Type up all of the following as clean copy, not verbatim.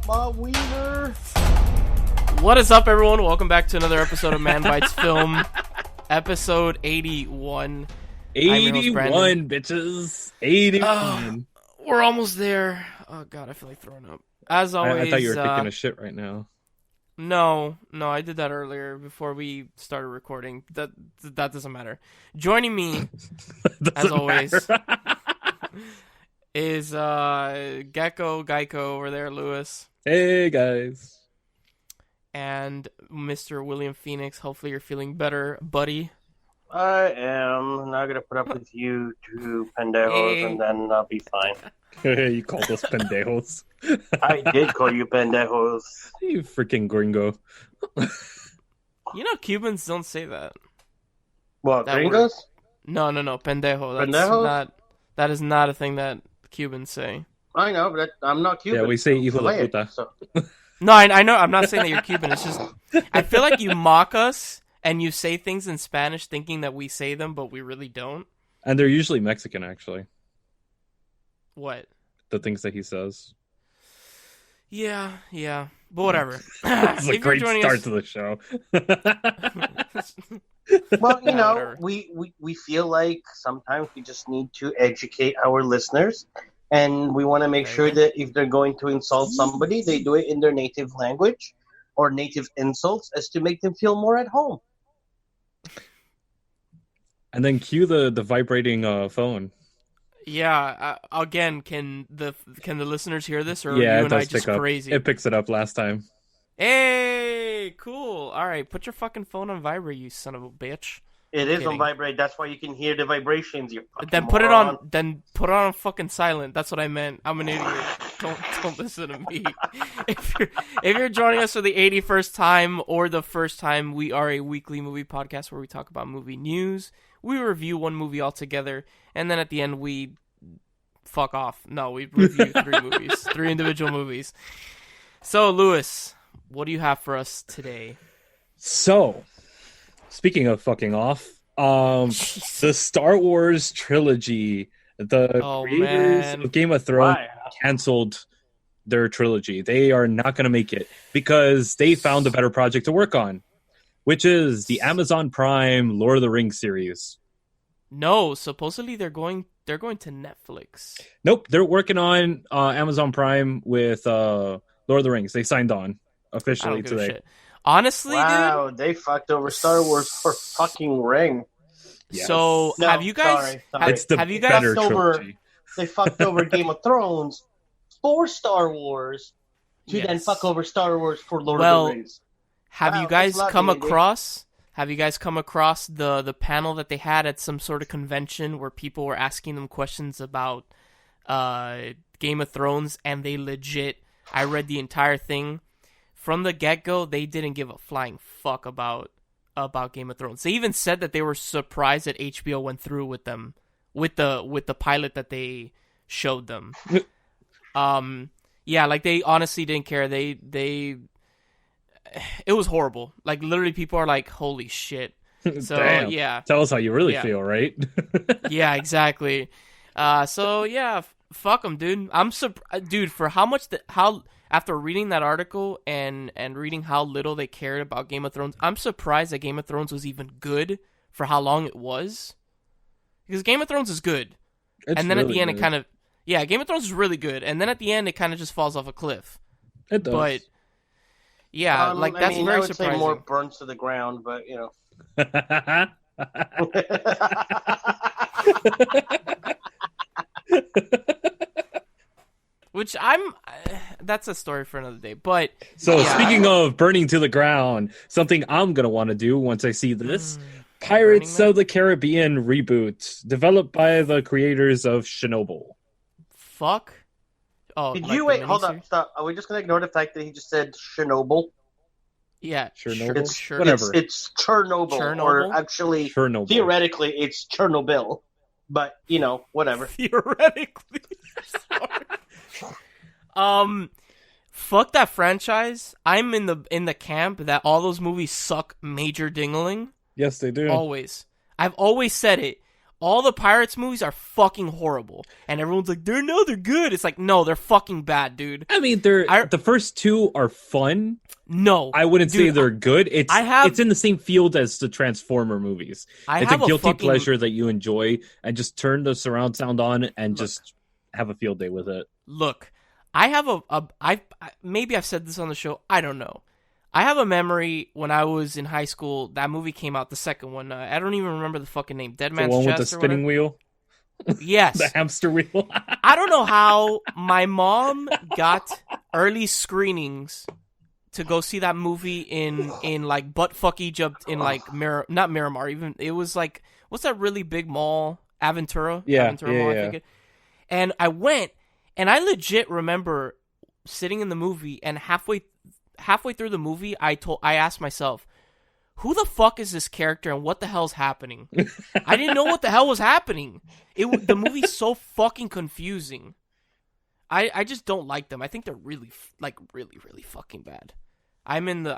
up my wiener. What is up, everyone? Welcome back to another episode of Manbitesfilm, episode 81. 81, bitches. 81. We're almost there. Oh, God, I feel like throwing up. As always, I thought you were thinking of shit right now. No, I did that earlier before we started recording. That doesn't matter. Joining me, as always, is Geico over there, Lewis. Hey, guys. And Mr. Williamphoenix. Hopefully you're feeling better, buddy. I am not going to put up with you two pendejos, and then I'll be fine. You called us pendejos. I did call you pendejos. You freaking gringo. You know Cubans don't say that. What, That gringos? No, pendejo. That's Pendejos? that is not a thing that Cubans say. I know, but I'm not Cuban. Yeah, we say hijo de Say it, puta. so. No, I know. I'm not saying that you're Cuban. It's just I feel like you mock us and you say things in Spanish thinking that we say them, but we really don't. And they're usually Mexican, actually. What? The things that he says. Yeah. But whatever. It's a If great you're joining start us- to the show. Well, you know, Whatever. we feel like sometimes we just need to educate our listeners, and we want to make sure that if they're going to insult somebody, they do it in their native language or native insults, as to make them feel more at home. And then cue the vibrating phone. Yeah. Again, can the listeners hear this, or Yeah, are you it and I does just pick up. crazy? It picks it up last time. Hey, cool. All right, put your fucking phone on vibrate, you son of a bitch. It is Kidding. on vibrate. That's why you can hear the vibrations. You fucking Then put it moron. on. Then put it on fucking silent. That's what I meant. I'm an idiot. Don't listen to me. If you're joining us for the 81st time or the first time, we are a weekly movie podcast where we talk about movie news. We review one movie altogether, and then at the end we fuck off. No, we review three individual movies. So, Lewis, what do you have for us today? So, speaking of fucking off, the Star Wars trilogy, the creators man. of Game of Thrones Why? canceled their trilogy. They are not going to make it because they found a better project to work on, which is the Amazon Prime Lord of the Rings series. No, supposedly they're going to Netflix. Nope, they're working on Amazon Prime with Lord of the Rings. They signed on I officially don't give a today. shit. Honestly, Wow, they fucked over Star Wars for fucking Ring. dude. Yes. So No, have you guys? sorry, sorry. It's the have you guys? better fucked over- trilogy. They fucked over Game of Thrones for Star Wars to then Yes. fuck over Star Wars for Lord Well, of the Rings. Have Wow, you guys that's come lovely, dude. across? Have you guys come across the panel that they had at some sort of convention where people were asking them questions about Game of Thrones, and they legit? I read the entire thing. From the get-go, they didn't give a flying fuck about Game of Thrones. They even said that they were surprised that HBO went through with them with the pilot that they showed them. Yeah, like they honestly didn't care. It was horrible. Like literally, people are like, "Holy shit!" So Damn. yeah, Tell us how you really Yeah. feel, right? yeah, exactly. So yeah, fuck them, dude. Dude, for how after reading that article and reading how little they cared about Game of Thrones, I'm surprised that Game of Thrones was even good for how long it was. Because Game of Thrones is good, It's and then at really the end good. it kind of Game of Thrones is really good, and then at the end it kind of just falls off a cliff. It does. But yeah, like that's I very would surprising. say more burns to the ground, but you know. Which that's a story for another day. But So yeah. speaking of burning to the ground, something I'm gonna want to do once I see this, Pirates Burning of the Caribbean reboot, developed by the creators of Chernobyl. fuck. Oh, Did like you the wait? Hold miniseries? up, stop. Are we just gonna ignore the fact that he just said Chernobyl? Yeah, Chernobyl? Sure. Whatever. It's Chernobyl, Chernobyl? or actually, Chernobyl. theoretically, it's Chernobyl. But you know, whatever. Theoretically. Fuck that franchise. I'm in the camp that all those movies suck major dingling. Yes, they do. Always. I've always said it. all the Pirates movies are fucking horrible, and everyone's like, they're good. It's like, no, they're fucking bad, dude. I mean, the first two are fun. No, I wouldn't say they're good. It's in the same field as the Transformer movies. It's a guilty pleasure that you enjoy, and just turn the surround sound on and just have a field day with it. Look, I have maybe I've said this on the show. I don't know. I have a memory when I was in high school. That movie came out, the second one. I don't even remember the fucking name. Dead Man's Chest. The one with the spinning wheel. Yes, the hamster wheel. I don't know how my mom got early screenings to go see that movie in like buttfuck Egypt in like not Miramar, even it was like, what's that really big mall? Aventura? Aventura Mall, I think. And I went, and I legit remember sitting in the movie, and halfway through the movie, I asked myself, who the fuck is this character and what the hell's happening? I didn't know what the hell was happening. The movie's so fucking confusing. I just don't like them. I think they're really really fucking bad. I know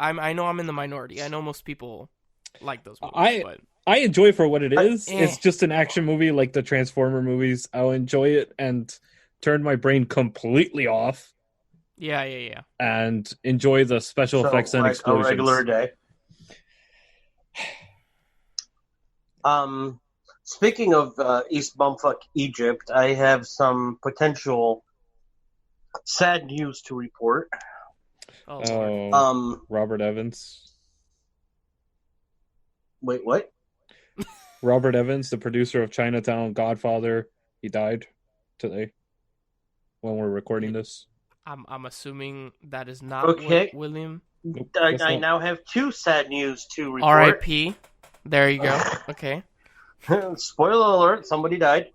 I'm in the minority. I know most people like those movies. I enjoy it for what it is. It's just an action movie like the Transformer movies. I'll enjoy it and turn my brain completely off. Yeah. And enjoy the special effects and explosions. A regular day. Speaking of East Bumfuck Egypt, I have some potential sad news to report. Robert Evans. Wait, what? Robert Evans, the producer of Chinatown, Godfather, he died today when we're recording this. I'm assuming that is not William. Nope, I now have two sad news to report. R.I.P. There you go. Okay. Spoiler alert, somebody died.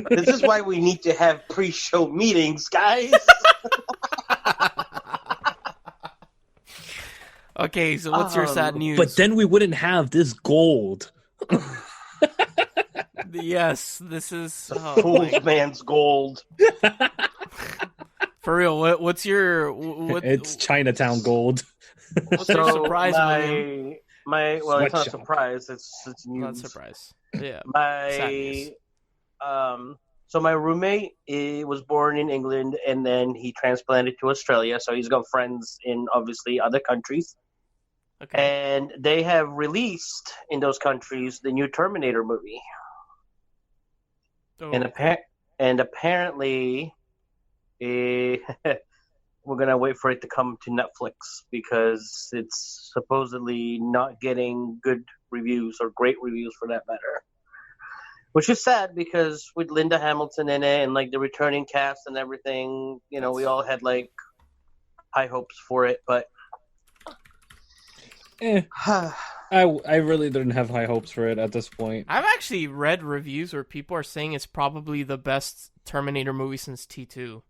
This is why we need to have pre-show meetings, guys. Okay, so what's your sad news? But then we wouldn't have this gold. Yes, this is fool's man's gold. For real, what's your... It's Chinatown gold. What's your surprise, William? Well, it's not a surprise. It's news. Not a surprise. Yeah. So my roommate was born in England, and then he transplanted to Australia. So he's got friends in obviously other countries. Okay. And they have released in those countries the new Terminator movie. Oh. And apparently, we're gonna wait for it to come to Netflix because it's supposedly not getting good reviews or great reviews for that matter. Which is sad because with Linda Hamilton in it and like the returning cast and everything, you know, we all had like high hopes for it, but I really didn't have high hopes for it at this point. I've actually read reviews where people are saying it's probably the best Terminator movie since T2.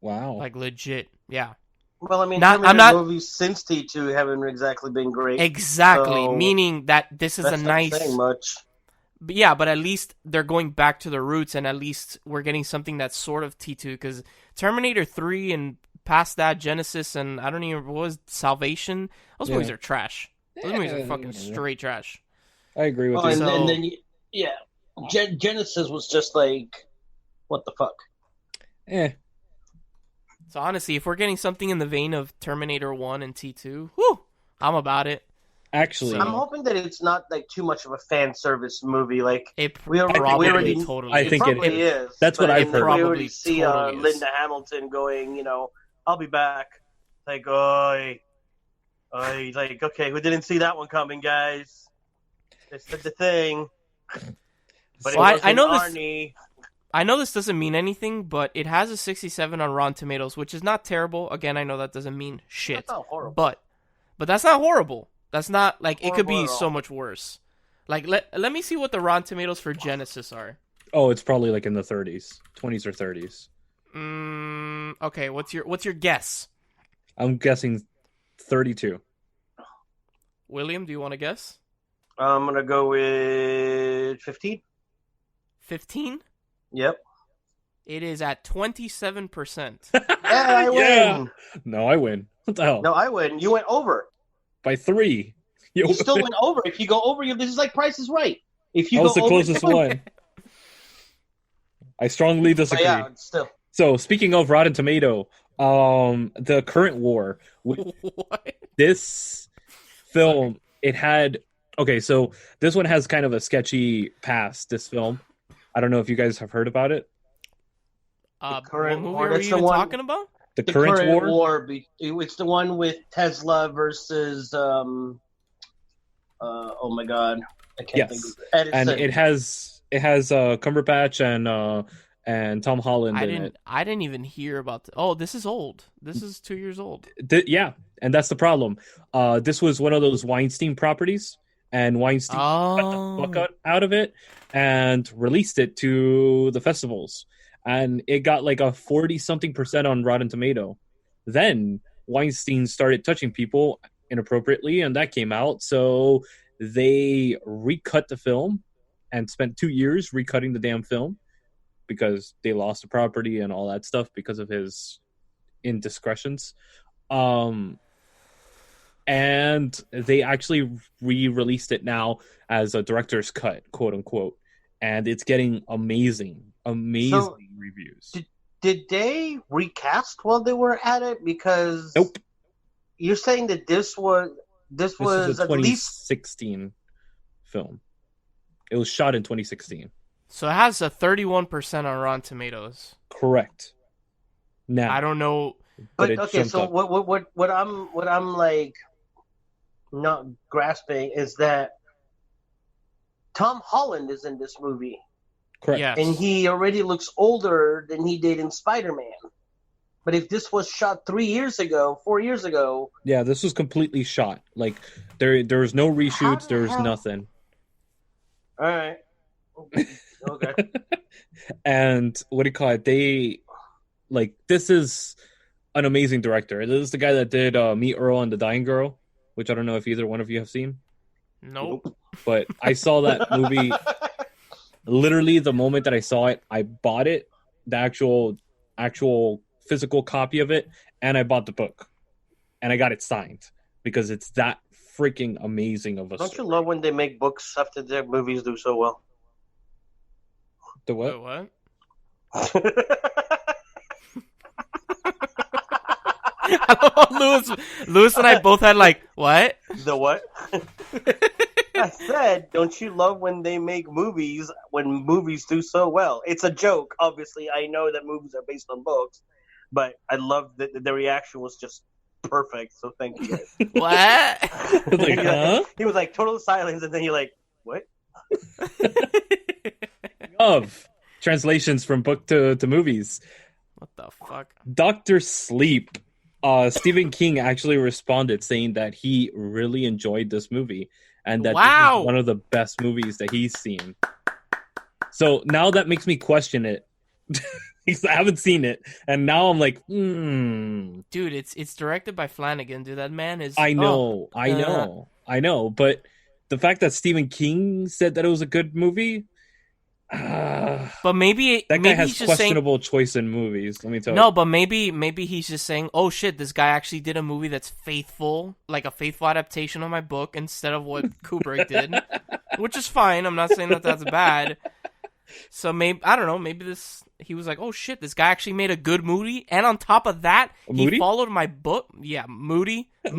Wow. Like legit, yeah. Well, I mean, Terminator movies since T2 haven't exactly been great. Exactly, so meaning that this is a nice... That's not saying much. But yeah, but at least they're going back to their roots, and at least we're getting something that's sort of T2, because Terminator 3 and past that, Genesis, and I don't even... What was Salvation? Those movies are trash. Those movies are fucking straight trash. I agree with you. And then Genesis was just like, what the fuck? So honestly, if we're getting something in the vein of Terminator 1 and T2, whew, I'm about it. Actually, I'm hoping that it's not like too much of a fan service movie. Like we already totally. I think it is. That's what I've heard. We already see Linda Hamilton going, you know, I'll be back. Like, like, okay, who didn't see that one coming, guys? They said the thing. But I know this doesn't mean anything, but it has a 67 on Rotten Tomatoes, which is not terrible. Again, I know that doesn't mean shit. That's not horrible. But that's not horrible. That's not, like, it could be so much worse. Like, let me see what the Rotten Tomatoes for Genesis are. Oh, it's probably like in the 30s. 20s or 30s. Okay, what's your guess? I'm guessing 32. William, do you want to guess? I'm going to go with 15. 15? Yep. It is at 27%. I win! Yeah. No, I win. What the hell? No, I win. You went over. By 3. You still went over. If you go over, this is like Price is Right. If you that was go the closest over, one. I strongly disagree. Yeah, still. So speaking of Rotten Tomato, the current war. What? This film, it had. Okay, so this one has kind of a sketchy past. This film, I don't know if you guys have heard about it. The current what movie war, are we even talking about? The current war. It's the one with Tesla versus. Oh my God, I can't think of it. And it has Cumberbatch and Tom Holland in it. I didn't even hear about. This is old. This is 2 years old. Yeah, and that's the problem. This was one of those Weinstein properties, and Weinstein cut the fuck out of it and released it to the festivals. And it got like a 40-something% on Rotten Tomato. Then Weinstein started touching people inappropriately, and that came out. So they recut the film and spent 2 years recutting the damn film because they lost the property and all that stuff because of his indiscretions. And they actually re-released it now as a director's cut, quote unquote. And it's getting amazing reviews. Did they recast while they were at it? Because nope. You're saying that this was a at 2016 film. It was shot in 2016. So it has a 31% on Rotten Tomatoes. Correct. Now I don't know, but okay. So what I'm like not grasping is that Tom Holland is in this movie. Correct. Yes. And he already looks older than he did in Spider-Man. But if this was shot 4 years ago... Yeah, this was completely shot. Like, there was no reshoots, there was nothing. All right. Okay. And, what do you call it? This is an amazing director. This is the guy that did Meet Earl and the Dying Girl, which I don't know if either one of you have seen. Nope. But I saw that movie... Literally, the moment that I saw it, I bought it, the actual physical copy of it, and I bought the book. And I got it signed because it's that freaking amazing of a Don't story. You love when they make books after their movies do so well? The what? The what? Lewis and I both had like, what? The what? I said, don't you love when they make movies when movies do so well? It's a joke, obviously. I know that movies are based on books, but I love that the reaction was just perfect. So thank you guys. What? Like, huh? He was like total silence, and then you're like, what? Of translations from book to movies. What the fuck? Dr. Sleep. Stephen King actually responded saying that he really enjoyed this movie and that this is one of the best movies that he's seen. So now that makes me question it. Because I haven't seen it, and now I'm like, Dude, it's directed by Flanagan. Dude, that man is. I know, but the fact that Stephen King said that it was a good movie. But maybe that guy has he's just questionable choice in movies. Let me tell you. No, but maybe he's just saying, "Oh shit, this guy actually did a movie that's faithful, like a faithful adaptation of my book instead of what Kubrick did," which is fine. I'm not saying that that's bad. So maybe I don't know. Maybe he was like, "Oh shit, this guy actually made a good movie," and on top of that, he followed my book. Yeah, Moody, and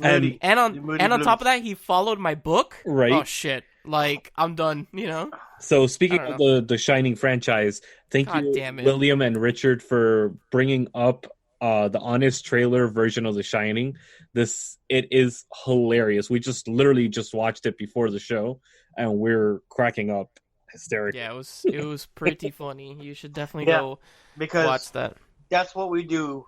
on top of that, he followed my book. Right? Oh shit. Like, I'm done, you know? So, speaking of the Shining franchise, thank you, William and Richard, for bringing up the honest trailer version of The Shining. It is hilarious. We literally just watched it before the show, and we're cracking up hysterically. Yeah, it was pretty funny. You should definitely go watch that. That's what we do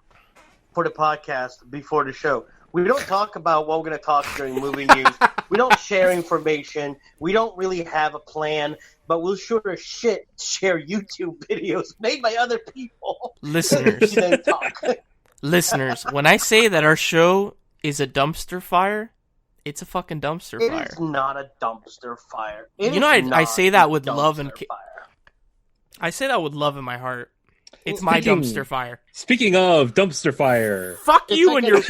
for the podcast before the show. We don't talk about what we're going to talk during movie news. We don't share information. We don't really have a plan, but we'll sure as shit share YouTube videos made by other people. Listeners, when I say that our show is a dumpster fire, it's a fucking dumpster fire. It is not a dumpster fire. I say that with love and I say that with love in my heart. It's my dumpster fire. Speaking of dumpster fire, fuck you and your.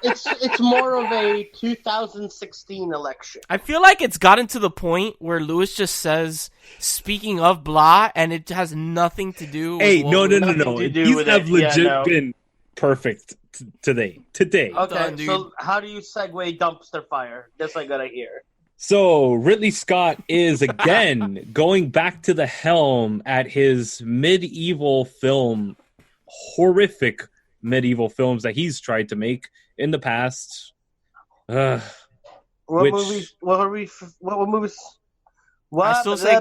It's more of a 2016 election. I feel like it's gotten to the point where Lewis just says, "Speaking of blah," and it has nothing to do. Hey, with no. to do These with have it. legit Yeah, no. been perfect today. Okay, Done, so how do you segue dumpster fire? Guess I gotta hear. So Ridley Scott is again going back to the helm at his medieval film, horrific medieval films that he's tried to make in the past. What Which- movies? What movies? What? I still say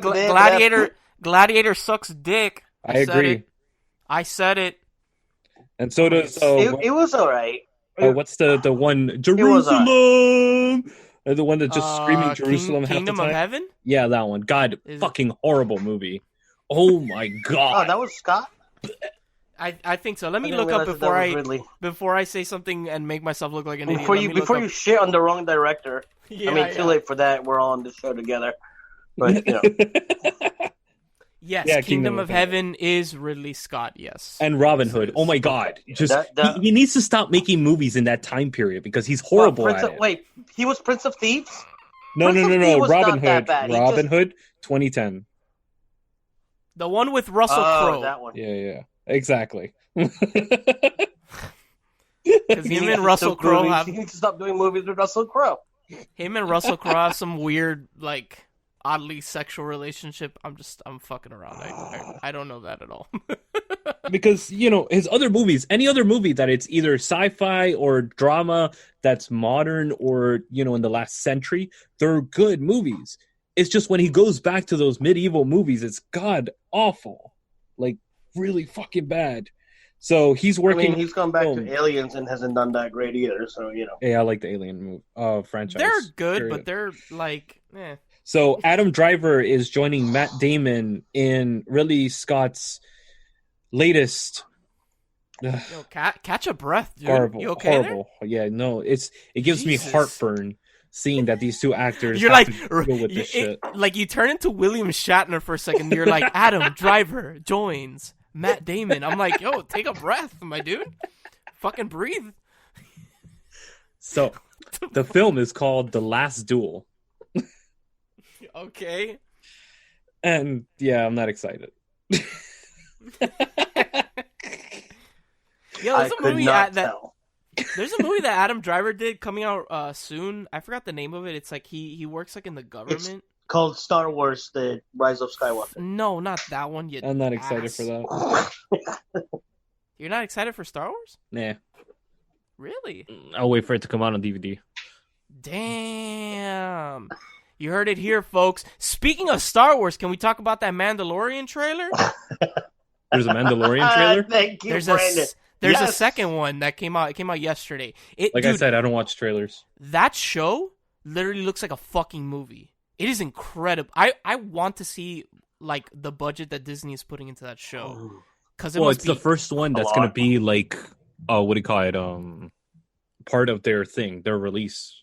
Gladiator sucks dick. I said agree. it. I said it. And so does It was alright. what's the one was Jerusalem? The one that just screaming Jerusalem half the Kingdom time. of Heaven. Yeah, that one. God, fucking horrible movie. Oh my Oh, god. that was Scott. I think so. Let me I look didn't up realize that was Ridley. before I say something and make myself look like an idiot. Before Let me look you up. shit on the wrong director. Yeah, I mean, too late for that. We're all on the show together. But Yes, Yeah, Kingdom of Heaven is Ridley Scott. Yes, And Robin Hood. Oh my god. Just That- he needs to stop making movies in that time period because he's horrible at it. Wait, he was Prince of Thieves. No. Prince of Thieves was Robin not that Hood. bad. He Robin just- Hood 2010. the one with Russell Crowe. That one. Yeah. Exactly. Because him and Russell Crowe have He needs to stop doing movies with Russell Crowe. have some weird, like, oddly sexual relationship. I'm fucking around. I don't know that at all. Because, his other movies, any other movie that it's either sci-fi or drama that's modern or, in the last century, they're good movies. It's just when he goes back to those medieval movies, it's god awful. Like, really fucking bad. So he's working... he's gone back to Aliens and hasn't done that great either, so, Yeah, I like the Alien franchise. They're good, period. but they're, like, eh. So Adam Driver is joining Matt Damon in Ridley Scott's latest... Yo, catch a breath, dude. Horrible. You okay horrible. Yeah, no, it gives me Jesus. heartburn seeing that these two actors You're have like, to deal with this shit. like you turn into William Shatner for a second. You're like, Adam Driver joins Matt Damon. I'm like, yo, take a breath, my dude. Fucking breathe. So the film is called The Last Duel. Okay. And yeah, I'm not excited. Yo, I could not tell. There's a movie that Adam Driver did coming out soon. I forgot the name of it. It's like he works like in the government. Called Star Wars: The Rise of Skywalker. No, not that one. You I'm not excited ass. for that. You're not excited for Star Wars? Nah, Really? I'll wait for it to come out on DVD. Damn. You heard it here, folks. Speaking of Star Wars, can we talk about that Mandalorian trailer? There's a Mandalorian trailer. Thank you, There's Brandon. There's a Yes. second one that came out. It came out yesterday. Like Dude, I said, I don't watch trailers. that show literally looks like a fucking movie. It is incredible. I want to see like the budget that Disney is putting into that show because Well, it's the first one that's going to be like, what do you call it? Part of their thing, their release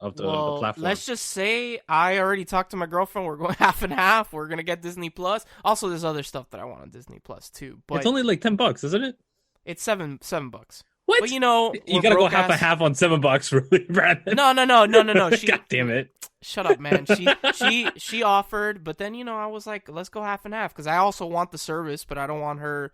of the platform. Let's just say I already talked to my girlfriend. We're going half and half. We're gonna get Disney Plus. Also, there's other stuff that I want on Disney Plus too. But it's only like $10, isn't it? it's $7. What? But you gotta go half and half on $7, really, Brandon. No. God damn it! Shut up, man. She offered, but then I was like, let's go half and half because I also want the service, but I don't want her.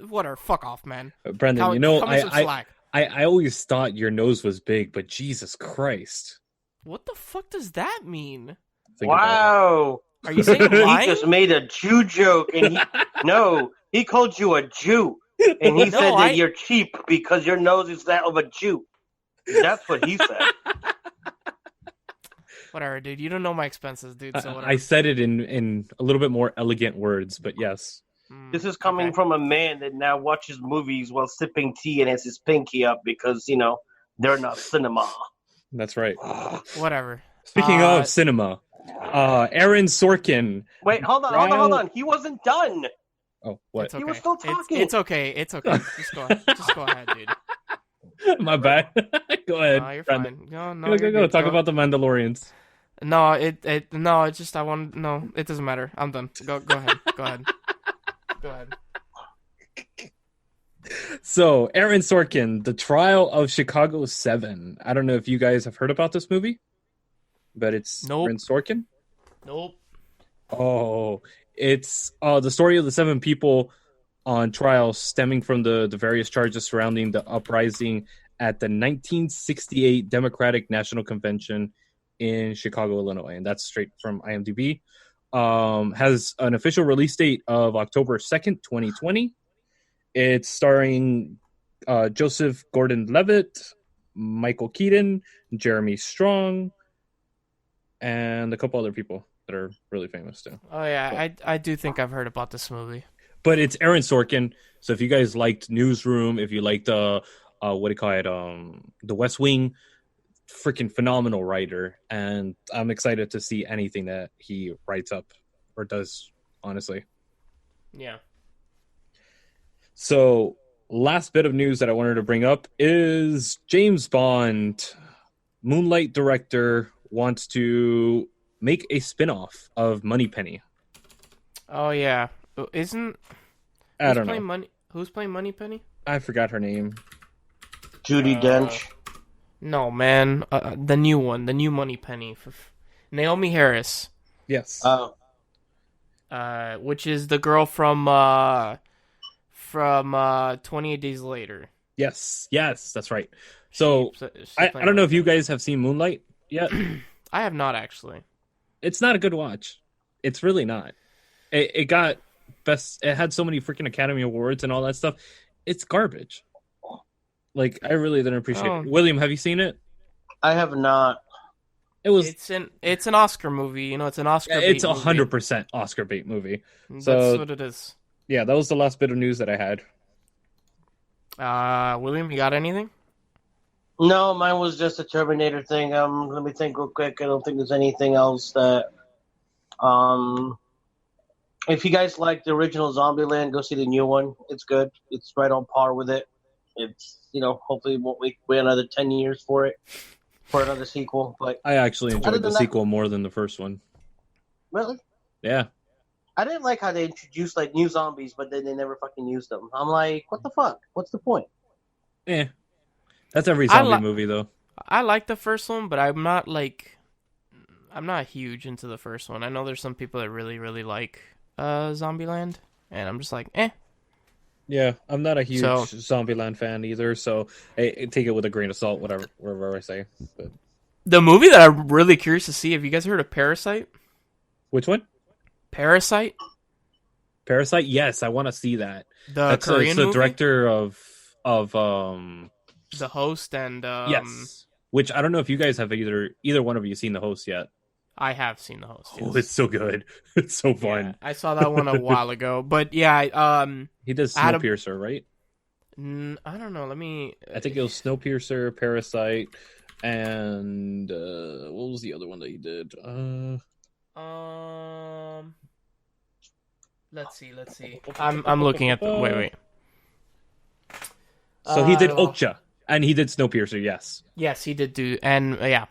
Whatever. Fuck off, man. Brendan, Cut me some slack. I always thought your nose was big, but Jesus Christ. What the fuck does that mean? Think about Wow. Are you saying He lying? just made a Jew joke, and he called you a Jew, and he said that you're cheap because your nose is that of a Jew. That's what he said. Whatever, dude. You don't know my expenses, dude. So whatever. I said it in a little bit more elegant words, but yes. This is coming from a man that now watches movies while sipping tea and has his pinky up because, they're not cinema. That's right. Whatever. Speaking of cinema, Aaron Sorkin. Wait, hold on. He wasn't done. Oh, what? It's okay. He was still talking. It's okay. Just go ahead. Just go ahead, dude. My bad. Go ahead. No, you're Brandon. fine. No, Go. you're Talk good. about the Mandalorians. No, it's just it doesn't matter. I'm done. Go ahead. Go ahead. So, Aaron Sorkin, The Trial of Chicago 7. I don't know if you guys have heard about this movie, but it's Nope. Aaron Sorkin. Nope. Oh, it's the story of the 7 people on trial stemming from the various charges surrounding the uprising at the 1968 Democratic National Convention in Chicago, Illinois. And that's straight from IMDb. Has an official release date of October 2nd, 2020. It's starring Joseph Gordon-Levitt, Michael Keaton, Jeremy Strong, and a couple other people that are really famous too. Oh yeah, I do think I've heard about this movie. But it's Aaron Sorkin, so if you guys liked Newsroom, if you liked what do you call it, The West Wing, freaking phenomenal writer, and I'm excited to see anything that he writes up or does. Honestly, Yeah. So, last bit of news that I wanted to bring up is James Bond, Moonlight director, wants to make a spin-off of Moneypenny. Oh yeah, isn't I don't know. Who's playing Moneypenny? I forgot her name. Judi Dench. No, man, the new one, the new Moneypenny, Naomi Harris. Yes. Which is the girl from 28 Days Later. Yes, that's right. So, I don't know if you guys have seen Moonlight yet. I have not, actually. It's not a good watch. It's really not. It got best. It had so many freaking Academy Awards and all that stuff. It's garbage. Like, I really didn't appreciate it. William, have you seen it? I have not. It's an Oscar movie. You know, it's an Oscar. It's 100% Oscar bait movie. That's what it is. Yeah, that was the last bit of news that I had. William, you got anything? No, mine was just a Terminator thing. Let me think real quick. I don't think there's anything else that. If you guys like the original Zombieland, go see the new one. It's good. It's right on par with it. It's, hopefully won't wait another 10 years for another sequel. But I actually enjoyed the sequel more than the first one. Really? Yeah. I didn't like how they introduced new zombies, but then they never fucking used them. I'm like, what the fuck? What's the point? Yeah. That's every zombie movie, though. I like the first one, but I'm not huge into the first one. I know there's some people that really, really like Zombieland, and I'm just like, eh. Yeah, I'm not a huge Zombieland fan either, so I take it with a grain of salt, whatever I say. But the movie that I'm really curious to see, have you guys heard of Parasite? Which one? Parasite? Yes, I want to see that. That's Korean movie? The director of The Host and yes, which I don't know if you guys have either one of you seen The Host yet. I have seen The Host. Yes. Oh, it's so good. It's so fun. Yeah, I saw that one a while ago, but yeah, he does Snowpiercer, right? I don't know. Let me. I think it was Snowpiercer, Parasite, and what was the other one that he did? Let's see. I'm looking at the. Wait. So he did Okja, and he did Snowpiercer. Yes, he did do, and yeah,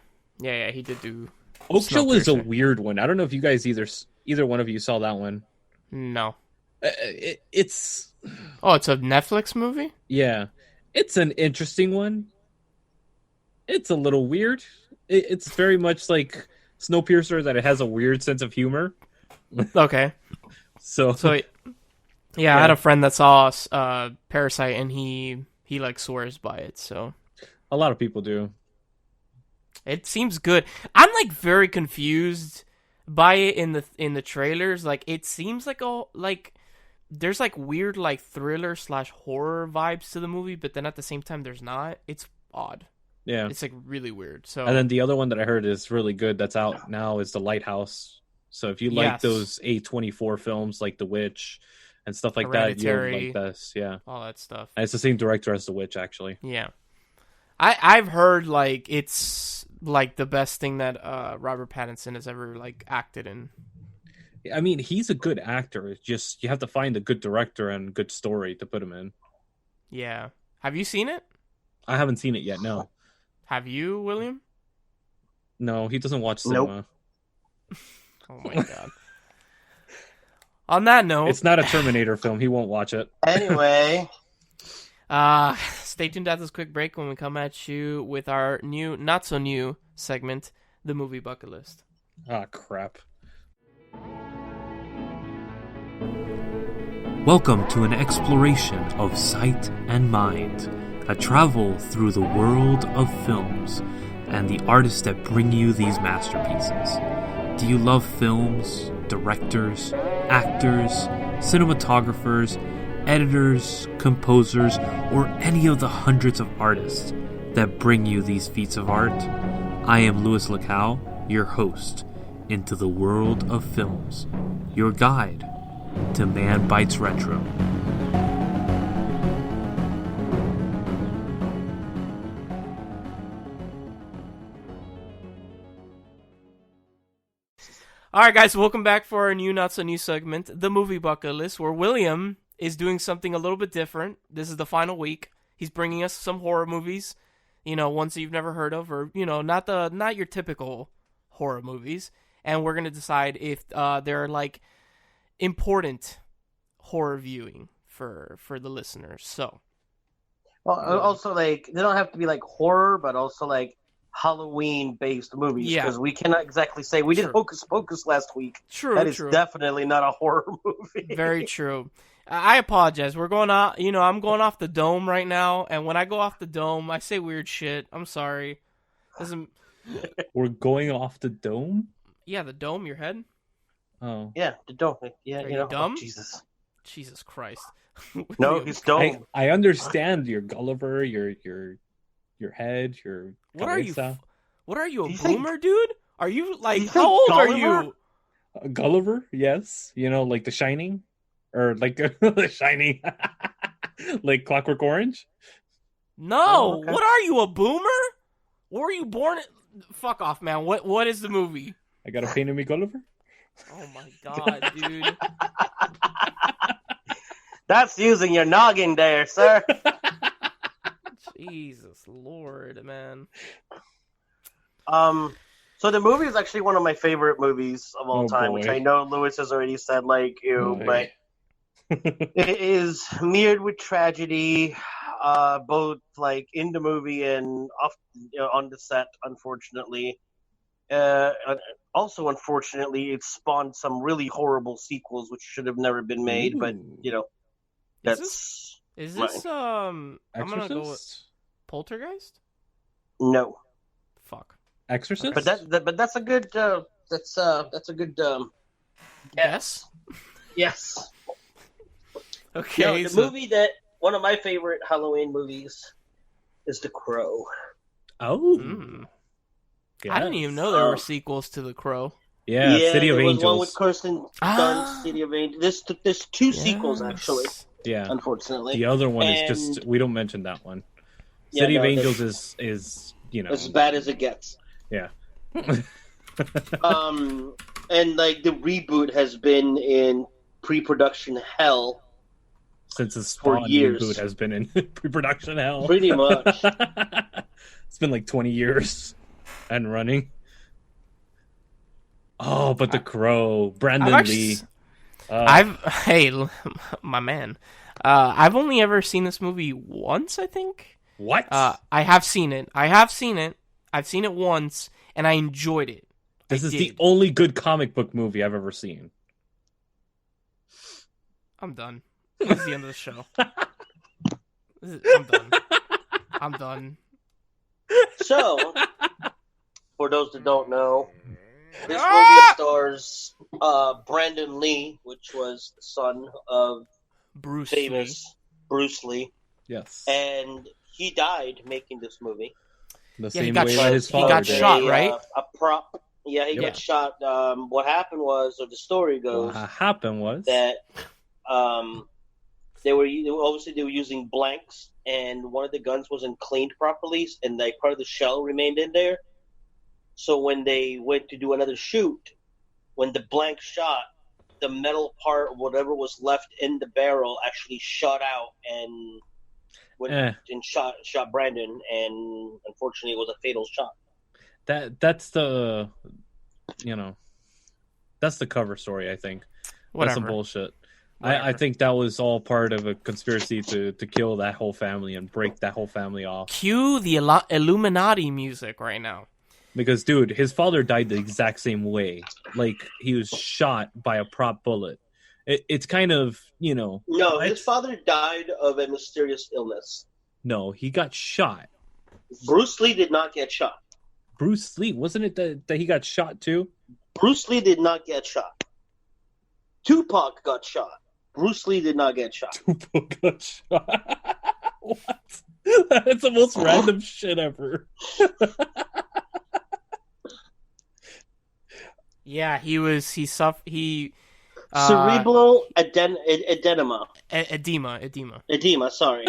he did do. Okja was a weird one. I don't know if you guys either one of you saw that one. No. It's a Netflix movie? Yeah. It's an interesting one. It's a little weird. It's very much like Snowpiercer, that it has a weird sense of humor. Okay. So yeah, I had a friend that saw Parasite, and he like swears by it, so a lot of people do. It seems good. I'm like very confused by it in the trailers. Like, it seems like there's like weird like thriller / horror vibes to the movie, but then at the same time there's not. It's odd. Yeah, it's like really weird. So, and then the other one that I heard is really good that's out now is The Lighthouse. So if you like those A24 films like The Witch and stuff like that, you'll like this. Yeah, all that stuff. And it's the same director as The Witch, actually. Yeah, I've heard like it's like the best thing that Robert Pattinson has ever like acted in. I mean, he's a good actor. It's just you have to find a good director and good story to put him in. Yeah. Have you seen it? I haven't seen it yet. No. Have you, William? No, he doesn't watch cinema. Nope. Oh my god. On that note, it's not a Terminator film. He won't watch it. Anyway, Stay tuned after this quick break when we come at you with our new, not so new segment, the movie bucket list. Ah, crap. Welcome to an exploration of sight and mind, a travel through the world of films and the artists that bring you these masterpieces. Do you love films, directors, actors, cinematographers, editors, composers, or any of the hundreds of artists that bring you these feats of art? I am Luislacau, your host into the world of films, your guide to Man Bites Retro. Alright guys, welcome back for our new not so new segment, the movie bucket list, where William is doing something a little bit different. This is the final week. He's bringing us some horror movies, ones that you've never heard of, or not your typical horror movies. And we're gonna decide if they're like important horror viewing for the listeners. So, well, also like they don't have to be like horror, but also like Halloween-based movies, because we cannot exactly say we did Hocus Pocus last week. That is definitely not a horror movie. Very true. I apologize. We're going off. I'm going off the dome right now, and when I go off the dome, I say weird shit. I'm sorry. We're going off the dome? Yeah, the dome. Your head. Oh. Yeah, the dome. Yeah, Are you dumb? Oh, Jesus Christ. No, he's dumb. I understand your Gulliver, your head, your What cabeza. What are you, a boomer, dude? Are you like how old Gulliver? are you? Gulliver, yes. Like The Shining, or like The Shining, like Clockwork Orange. No, Oh, okay. What are you, a boomer? Were you born? Fuck off, man. What is the movie? I got a pain in me, Gulliver. Oh my god, dude. That's using your noggin there, sir. Jesus Lord, man. So the movie is actually one of my favorite movies of all time, which I know Lewis has already said, like you, but it is mirrored with tragedy, both like in the movie and off, on the set. Unfortunately, also unfortunately, it spawned some really horrible sequels, which should have never been made. But that's is this I'm gonna go with Exorcist? Poltergeist. No. Fuck. Exorcist? But that's a good that's a good Yes. Yes. Okay. The movie that one of my favorite Halloween movies is The Crow. Oh. I didn't even know there were sequels to The Crow. Yeah, City of there Angels. was one with Kirsten Dunst, City of Angels. There's two sequels actually. Yeah. Unfortunately, the other one is just we don't mention that one. City of Angels is as bad as it gets. Yeah. And like the reboot has been in pre-production hell since the Spawn reboot has been in pre-production hell. Pretty much. It's been like 20 years and running. Oh, but The Crow, Branden Lee. My man. I've only ever seen this movie once, I think. What? I have seen it. I've seen it once, and I enjoyed it. This is the only good comic book movie I've ever seen. I'm done. This is the end of the show. I'm done. I'm done. So, for those that don't know, this movie stars Branden Lee, which was the son of Bruce Lee. Yes. And he died making this movie. The same way that his father He got shot, right? A prop. Yeah, he got shot. What happened was, or the story goes, that they were using blanks, and one of the guns wasn't cleaned properly, and like part of the shell remained in there. So when they went to do another shoot, when the blank shot, the metal part, whatever was left in the barrel, actually shot out and and shot Branden, and unfortunately, it was a fatal shot. That's the that's the cover story. I think Whatever. That's some bullshit. I think that was all part of a conspiracy to kill that whole family and break that whole family off. Cue the Illuminati music right now. Because, dude, his father died the exact same way. Like, he was shot by a prop bullet. It's kind of, you know... No, his father died of a mysterious illness. No, he got shot. Bruce Lee did not get shot. Bruce Lee? Wasn't it that he got shot, too? Bruce Lee did not get shot. Tupac got shot. Bruce Lee did not get shot. Tupac got shot? What? That's the most random shit ever. Yeah, he cerebral edema. Edema, sorry.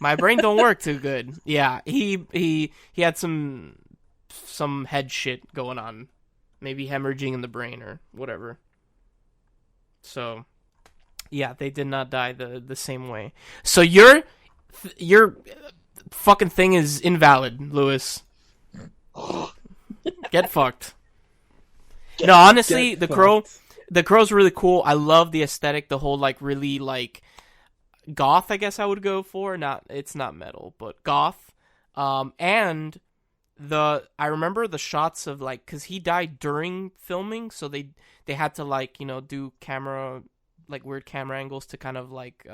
My brain don't work too good. Yeah, he had some head shit going on. Maybe hemorrhaging in the brain or whatever. So, yeah, they did not die the same way. So your fucking thing is invalid, Lewis. Get fucked. No, honestly, the Crow's really cool. I love the aesthetic, the whole like really like goth, I guess I would go for. It's not metal, but goth. And I remember the shots of like, cause he died during filming, so they had to like, you know, do weird camera angles to kind of like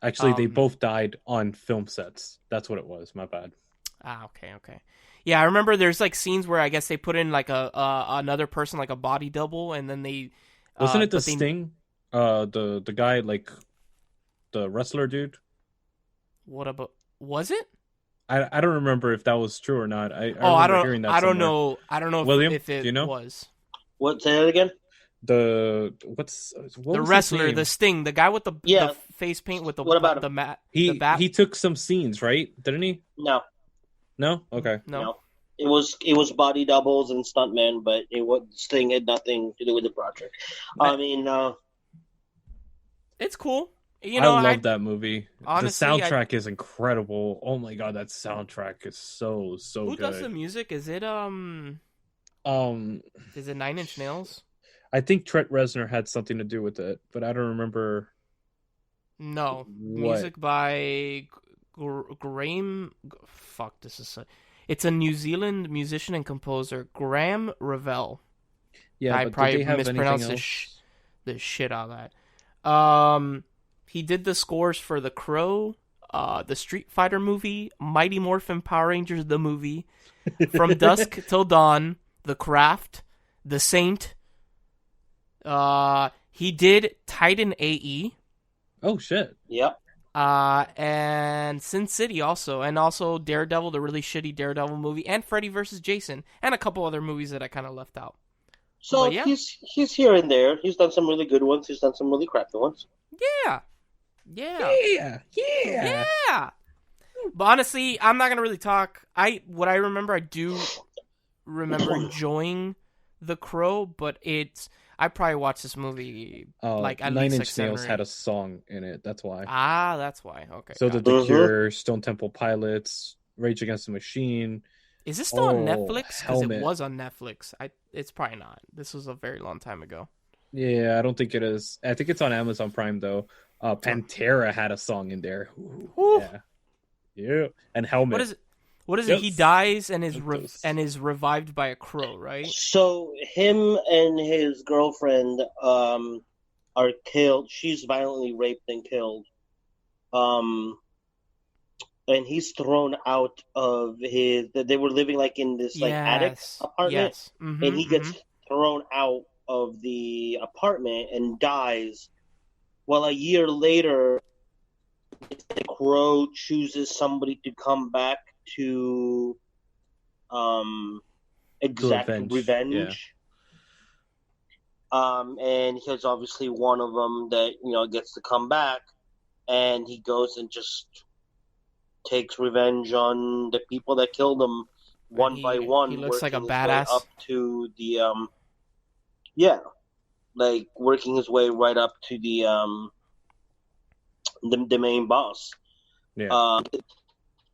Actually, they both died on film sets. That's what it was. My bad. Okay. Yeah, I remember there's like scenes where I guess they put in like another person, like a body double, and then they wasn't it the Sting, the guy like the wrestler dude. What about was it? I don't remember if that was true or not. I don't know. I don't know William, if it was. What? Say that again. The wrestler, the Sting, the guy with the face paint with the what about the mat. He took some scenes, right? Didn't he? No. Okay. No. It was body doubles and stuntmen, but Sting had nothing to do with the project. I mean, it's cool. You know, I love that movie. Honestly, the soundtrack is incredible. Oh my god, that soundtrack is so good. Who does the music? Is it Is it 9 Inch Nails? I think Trent Reznor had something to do with it, but I don't remember. No, music by Graham. Fuck, it's a New Zealand musician and composer, Graham Revell. Yeah, I but probably did they have mispronounced the shit out of that. He did the scores for The Crow, the Street Fighter movie, Mighty Morphin Power Rangers the movie, From Dusk Till Dawn, The Craft, The Saint. He did Titan AE. Oh shit. Yep. And Sin City also, and also Daredevil, the really shitty Daredevil movie, and Freddy vs. Jason, and a couple other movies that I kind of left out. So yeah. he's here and there. He's done some really good ones. He's done some really crappy ones. Yeah. But honestly, I'm not gonna really talk. I do remember enjoying The Crow, but I probably watched this movie like at least 9 Inch like 7 Nails had a song in it. That's why. That's why. Okay. So did The Cure, Stone Temple Pilots, Rage Against the Machine. Is this still on Netflix? Because it was on Netflix. It's probably not. This was a very long time ago. Yeah, I don't think it is. I think it's on Amazon Prime though. Pantera had a song in there. Ooh, yeah. And Helmet. What is it? He dies and is revived by a crow, right? So him and his girlfriend are killed. She's violently raped and killed. And he's thrown out of his. They were living like in this like attic apartment, and he gets thrown out of the apartment and dies. Well, a year later, the crow chooses somebody to come back to exact revenge. Yeah. And he's obviously one of them that gets to come back, and he goes and just takes revenge on the people that killed him one by one. He looks like a badass. Up to the working his way right up to the main boss. Yeah. The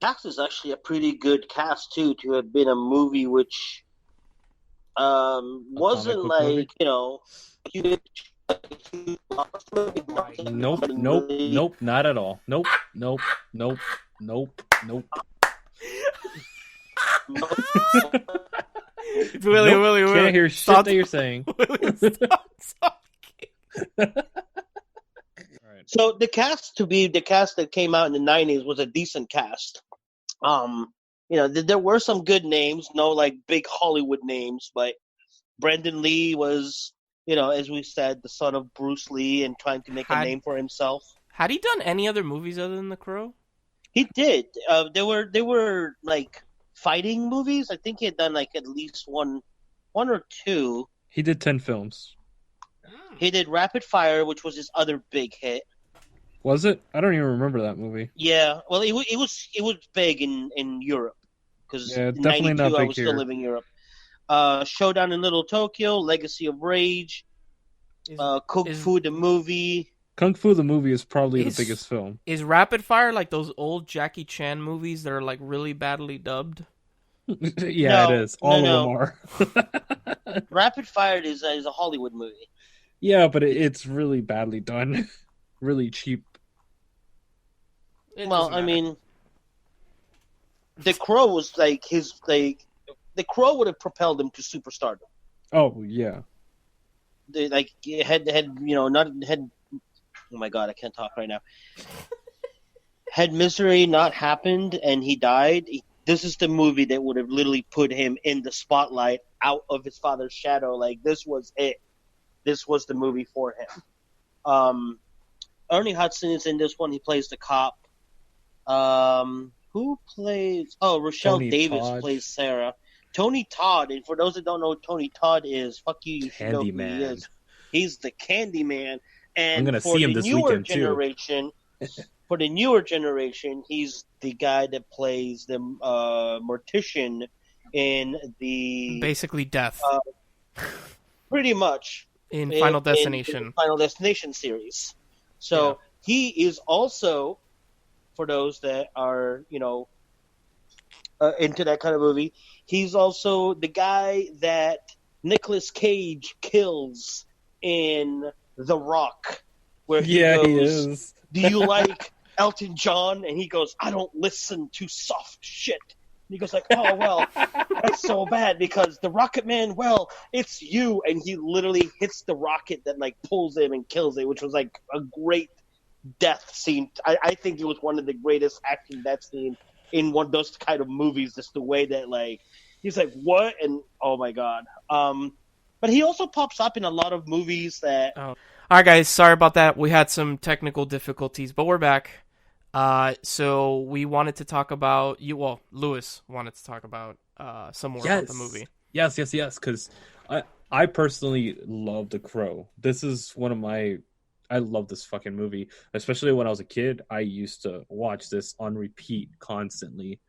cast is actually a pretty good cast too, to have been a movie which Wasn't book movie? like, you know, huge. Nope, not at all. Nope. William, can't hear shit stop that you're saying. William, stop talking. So the cast that came out in the 90s was a decent cast. You know, there were some good names, no like big Hollywood names, but Branden Lee was, you know, as we said, the son of Bruce Lee and trying to make a name for himself. Had he done any other movies other than The Crow? He did. They were like fighting movies. I think he had done like at least one or two. He did 10 films. He did Rapid Fire, which was his other big hit. Was it? I don't even remember that movie. Yeah, well, it was big in Europe because in definitely not '92 big I was here. still living in Europe. Showdown in Little Tokyo, Legacy of Rage, Kung Fu the movie. Kung Fu the movie is probably the biggest film. Is Rapid Fire like those old Jackie Chan movies that are like really badly dubbed? Yeah, it is. All of them are. Rapid Fire is a Hollywood movie. Yeah, but it's really badly done. Really cheap. Well, I mean, The Crow was like The Crow would have propelled him to superstardom. Oh yeah. Like had you know not had. Oh my God, I can't talk right now. Had Misery not happened and he died, this is the movie that would have literally put him in the spotlight, out of his father's shadow. Like, this was it. This was the movie for him. Ernie Hudson is in this one. He plays the cop. Who plays... Oh, Rochelle Davis plays Sarah. Tony Todd, and for those that don't know who Tony Todd is, fuck you should know who he is. He's the Candyman. And I'm gonna see him this weekend too. For the newer generation, he's the guy that plays the mortician in the basically Death. Pretty much in Final Destination. In Final Destination series. So he is also, for those that are into that kind of movie, he's also the guy that Nicolas Cage kills in The Rock, where he goes, he is. Do you like Elton John? And he goes, I don't listen to soft shit. And he goes like, oh, well, that's so bad because the Rocket Man, well, it's you. And he literally hits the rocket that like pulls him and kills him, which was like a great death scene. I think it was one of the greatest action death scenes in one of those kind of movies. Just the way that like he's like, what? And oh my God. But he also pops up in a lot of movies that. Oh. All right, guys. Sorry about that. We had some technical difficulties, but we're back. So we wanted to talk about you. Well, Lewis wanted to talk about some more about the movie. Yes. Because I personally love The Crow. This is one of my. I love this fucking movie, especially when I was a kid. I used to watch this on repeat constantly.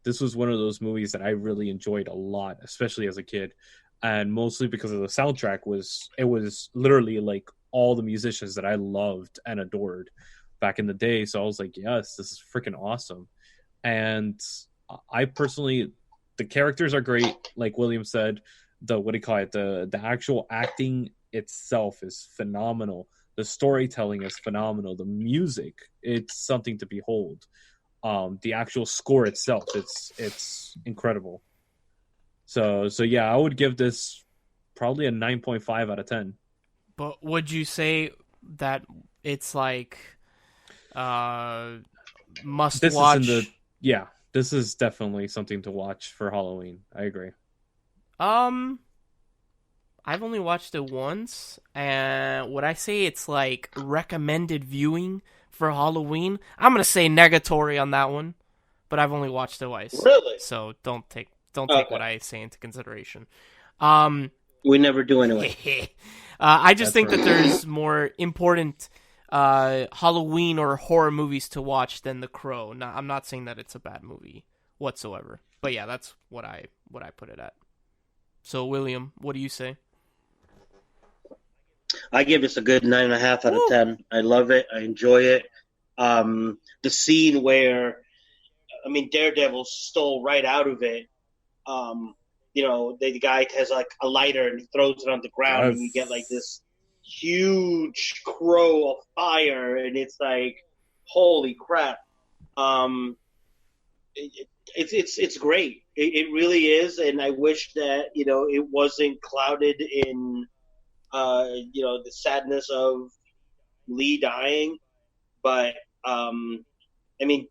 This was one of those movies that I really enjoyed a lot, especially as a kid. And mostly because of the soundtrack it was literally like all the musicians that I loved and adored back in the day. So I was like, yes, this is freaking awesome. And I personally, the characters are great. Like William said, the actual acting itself is phenomenal. The storytelling is phenomenal. The music, it's something to behold. The actual score itself, it's incredible. So yeah, I would give this probably a 9.5 out of 10. But would you say that it's like must watch? This is definitely something to watch for Halloween. I agree. I've only watched it once, and would I say it's like recommended viewing for Halloween? I'm gonna say negatory on that one, but I've only watched it twice. Really? So don't take what I say into consideration. We never do anyway. I just think that there's more important Halloween or horror movies to watch than The Crow. Now, I'm not saying that it's a bad movie whatsoever, but yeah, that's what I put it at. So, William, what do you say? I give this a good 9.5 out of 10. I love it. I enjoy it. The scene where, Daredevil stole right out of it. the guy has like a lighter and he throws it on the ground, and you get like this huge crow of fire, and it's like, holy crap. It's great. It really is, and I wish that it wasn't clouded in the sadness of Lee dying, but I mean,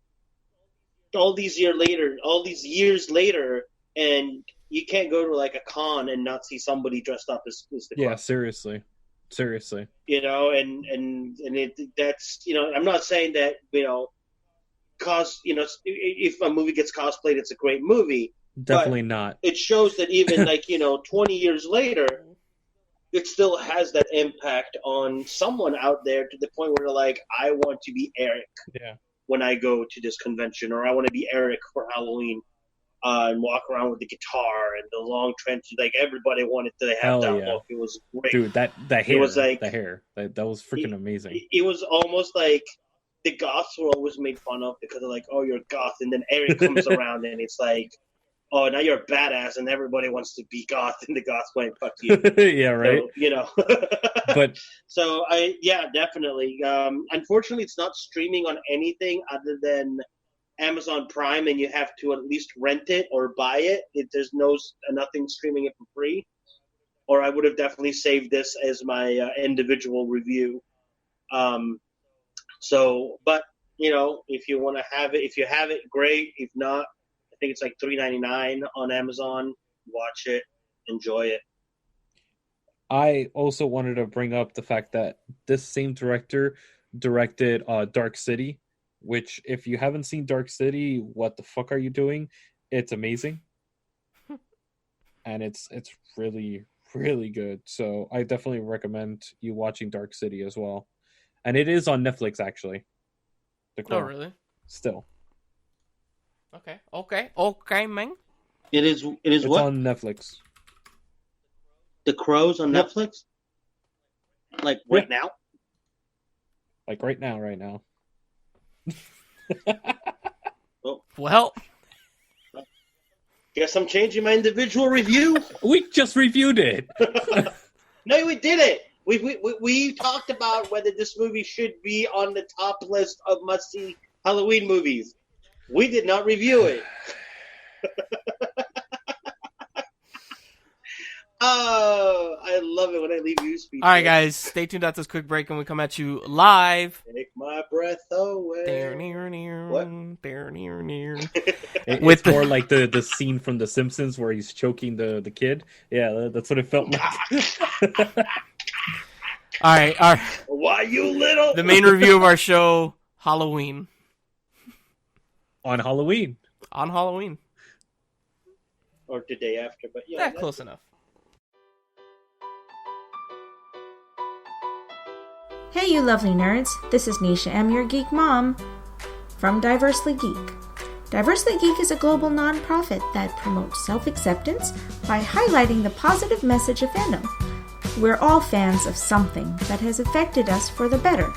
all these years later, and you can't go to like a con and not see somebody dressed up as the Crow. Yeah, seriously. And that's I'm not saying that if a movie gets cosplayed, it's a great movie. Definitely not. It shows that even 20 years later, it still has that impact on someone out there to the point where they're like, I want to be Eric when I go to this convention, or I want to be Eric for Halloween and walk around with the guitar and the long trenches. Like, everybody wanted to have that look. It was great. Dude, that hair. It was like, the hair. That was freaking amazing. It was almost like the goths were always made fun of because they're like, oh, you're goth. And then Eric comes around and it's like, oh, now you're a badass, and everybody wants to be goth, and the goths went, fuck you. Yeah, right. So, But so definitely. Unfortunately, it's not streaming on anything other than Amazon Prime, and you have to at least rent it or buy it. There's nothing streaming it for free. Or I would have definitely saved this as my individual review. But if you want to have it, if you have it, great. If not, I think it's like $3.99 on Amazon. Watch it, enjoy it. I also wanted to bring up the fact that this same director directed Dark City, which, if you haven't seen Dark City, what the fuck are you doing? It's amazing. And it's really, really good. So I definitely recommend you watching Dark City as well. And it is on Netflix, actually. Oh, really? Still. Okay, man. It's what? On Netflix. The Crow's on Netflix? Like right now? Like right now. Well, guess I'm changing my individual review. We just reviewed it. No, we did it. We talked about whether this movie should be on the top list of must-see Halloween movies. We did not review it. Oh, I love it when I leave you speechless. All right, guys, stay tuned after this quick break, and we come at you live. Take my breath away. What? It's more like the scene from The Simpsons where he's choking the kid. Yeah, that's what it felt like. All right. Why you little? The main review of our show, Halloween. On Halloween. Or the day after, but yeah. That's close enough. Hey, you lovely nerds. This is Nisha M., your geek mom, from Diversely Geek. Diversely Geek is a global nonprofit that promotes self-acceptance by highlighting the positive message of fandom. We're all fans of something that has affected us for the better.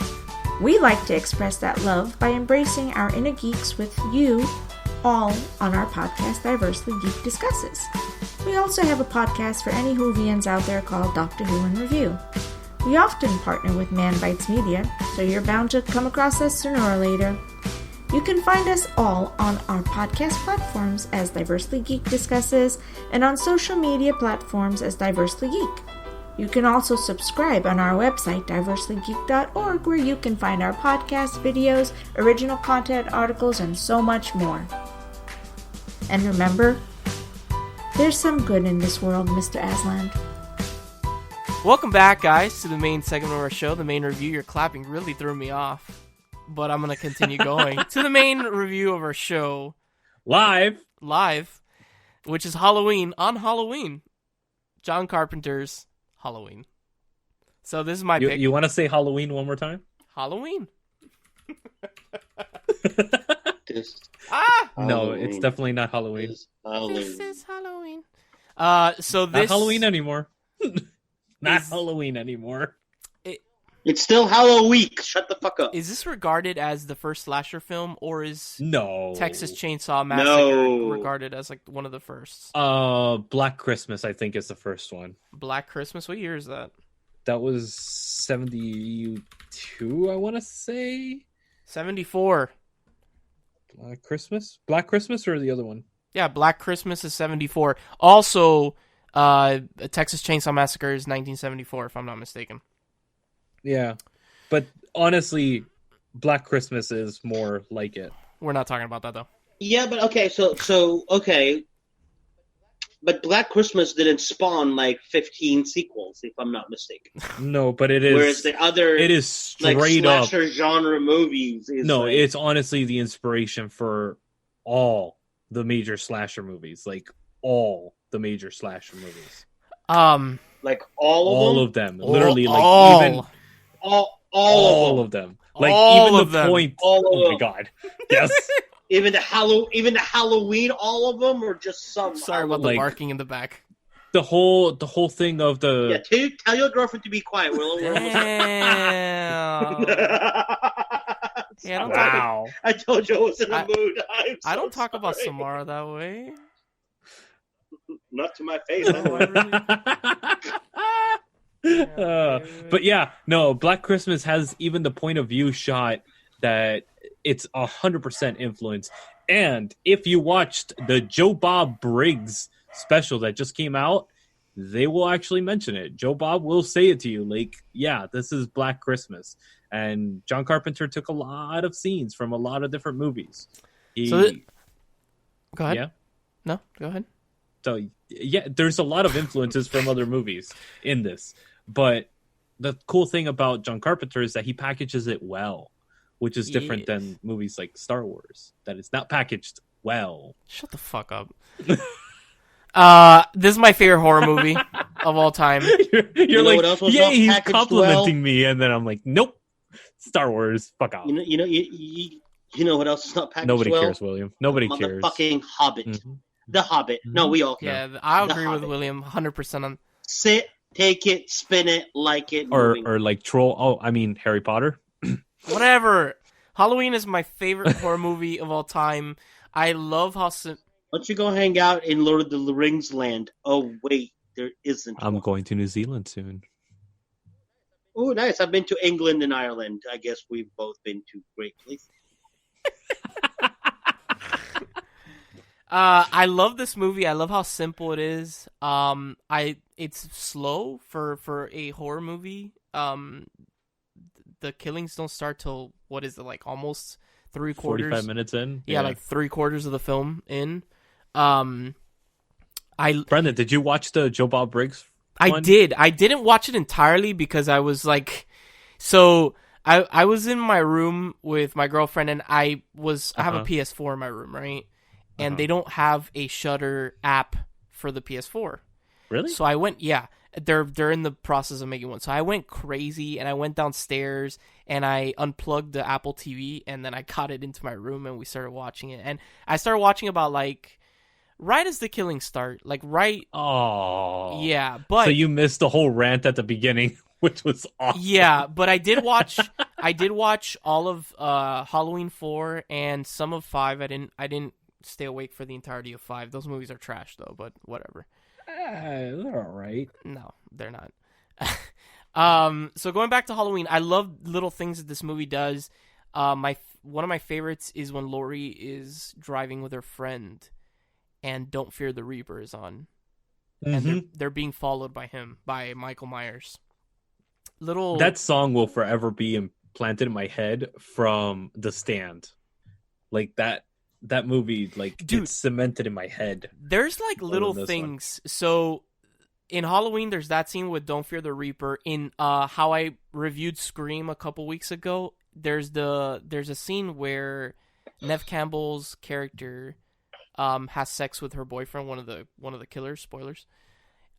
We like to express that love by embracing our inner geeks with you all on our podcast Diversely Geek Discusses. We also have a podcast for any Whovians out there called Doctor Who in Review. We often partner with Manbitesmedia, so you're bound to come across us sooner or later. You can find us all on our podcast platforms as Diversely Geek Discusses and on social media platforms as Diversely Geek. You can also subscribe on our website, diverselygeek.org, where you can find our podcast, videos, original content, articles, and so much more. And remember, there's some good in this world, Mr. Aslan. Welcome back, guys, to the main segment of our show, the main review. Your clapping really threw me off, but I'm going to continue going. To the main review of our show. Live, which is Halloween on Halloween. John Carpenter's Halloween. So this is my pick. You want to say Halloween one more time? Halloween. No, it's definitely not Halloween. This is Halloween. Not Halloween anymore. Not Halloween anymore. It's still Halloween. Shut the fuck up. Is this regarded as the first slasher film, or is No. Texas Chainsaw Massacre No. regarded as like one of the firsts? Black Christmas, I think, is the first one. Black Christmas? What year is that? That was 72, I want to say. 74. Black Christmas? Black Christmas or the other one? Yeah, Black Christmas is 74. Also, Texas Chainsaw Massacre is 1974, if I'm not mistaken. Yeah. But honestly, Black Christmas is more like it. We're not talking about that, though. Yeah, but okay, okay. But Black Christmas didn't spawn like 15 sequels, if I'm not mistaken. No, but it is. Whereas the other, it is straight like, up slasher genre movies. Is no, like, it's honestly the inspiration for all the major slasher movies, like all the major slasher movies. like all of them, literally, like all. even all of them, like all even of the them. point. All of Oh my them. god, yes. Even the Halloween, all of them, or just some. Sorry about the Like- barking in the back. The whole thing of the Yeah, tell your girlfriend to be quiet. We're almost Damn. Yeah, I don't talk. wow. I told you I was in the mood. I don't talk about sorry. Samara that way. Not to my face. Anyway. But yeah, no, Black Christmas has even the point of view shot that it's 100% influence. And if you watched the Joe Bob Briggs special that just came out, they will actually mention it. Joe Bob will say it to you, like, yeah, this is Black Christmas. And John Carpenter took a lot of scenes from a lot of different movies. Go ahead. Yeah. No, go ahead. So yeah, there's a lot of influences from other movies in this. But the cool thing about John Carpenter is that he packages it well, which is different than movies like Star Wars, that it's not packaged well. Shut the fuck up. This is my favorite horror movie of all time. You're know like, what else was yeah, not he's packaged complimenting me, and then I'm like, nope, Star Wars, fuck off. You know what else is not packaged Nobody well? cares, William. Nobody cares. Motherfucking Hobbit. Mhm. The Hobbit. No, we all care. Yeah, I The agree with Hobbit. William 100% on. Sit, take it, spin it, like it. moving Or like Troll. Oh, I mean Harry Potter. Whatever. Halloween is my favorite horror movie of all time. I love how. Why don't you go hang out in Lord of the Rings land? Oh, wait, there isn't. I'm going to New Zealand soon. Oh, nice. I've been to England and Ireland. I guess we've both been to great places. I love this movie. I love how simple it is. It's slow for a horror movie. The killings don't start till what is it, like almost 3/4? 45 minutes in. Yeah, like 3/4 of the film in. Brendan, did you watch the Joe Bob Briggs I one? did. I didn't watch it entirely because I was like, so I was in my room with my girlfriend and I have a PS4 in my room, right? And they don't have a Shudder app for the PS4. Really? So I went, yeah, they're in the process of making one. So I went crazy and I went downstairs and I unplugged the Apple TV and then I got it into my room and we started watching it. And I started watching about like right as the killings start, like right. Oh. Yeah, but so you missed the whole rant at the beginning, which was awesome. yeah, but I did watch all of Halloween 4 and some of 5. I didn't stay awake for the entirety of 5. Those movies are trash though, but whatever. They're all right. No, they're not. So going back to Halloween, I love little things that this movie does. One of my favorites is when Laurie is driving with her friend and Don't Fear the Reaper is on. And they're being followed by Michael Myers. That song will forever be implanted in my head from The Stand. Like that movie, like, dude, it's cemented in my head. There's like little things. So in Halloween, there's that scene with Don't Fear the Reaper. In how I reviewed Scream a couple weeks ago, there's a scene where Neve Campbell's character has sex with her boyfriend, one of the killers. Spoilers.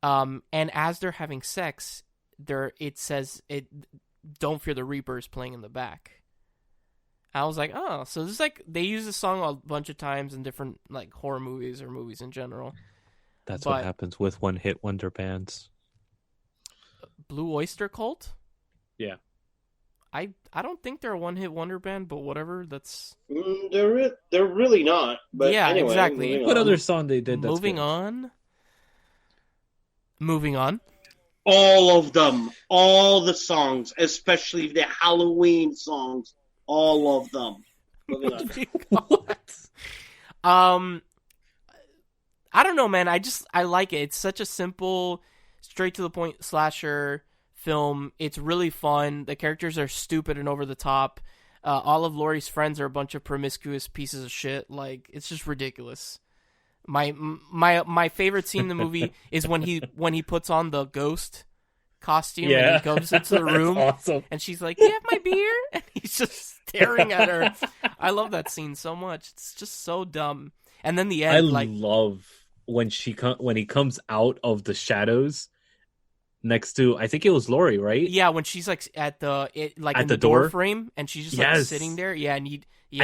And as they're having sex, it says Don't Fear the Reaper is playing in the back. I was like, oh, so this is like they use this song a bunch of times in different like horror movies or movies in general. That's what happens with one-hit wonder bands. Blue Oyster Cult? Yeah. I don't think they're a one-hit wonder band, but whatever. That's They're really not. But yeah, anyway, exactly. What other song they did? That's Moving good? on. Moving on. All of them, all the songs, especially the Halloween songs, all of them. Moving on. What? I don't know, man. I like it. It's such a simple, straight to the point slasher film. It's really fun. The characters are stupid and over the top. All of Laurie's friends are a bunch of promiscuous pieces of shit. Like, it's just ridiculous. My favorite scene in the movie is when he puts on the ghost costume and he goes into the room awesome. and she's like, "You have my beer?" And he's just staring at her. I love that scene so much. It's just so dumb. And then the end, I love when he comes out of the shadows next to, I think it was Laurie, right? Yeah, when she's like in the door frame and she's just like sitting there. Yeah, and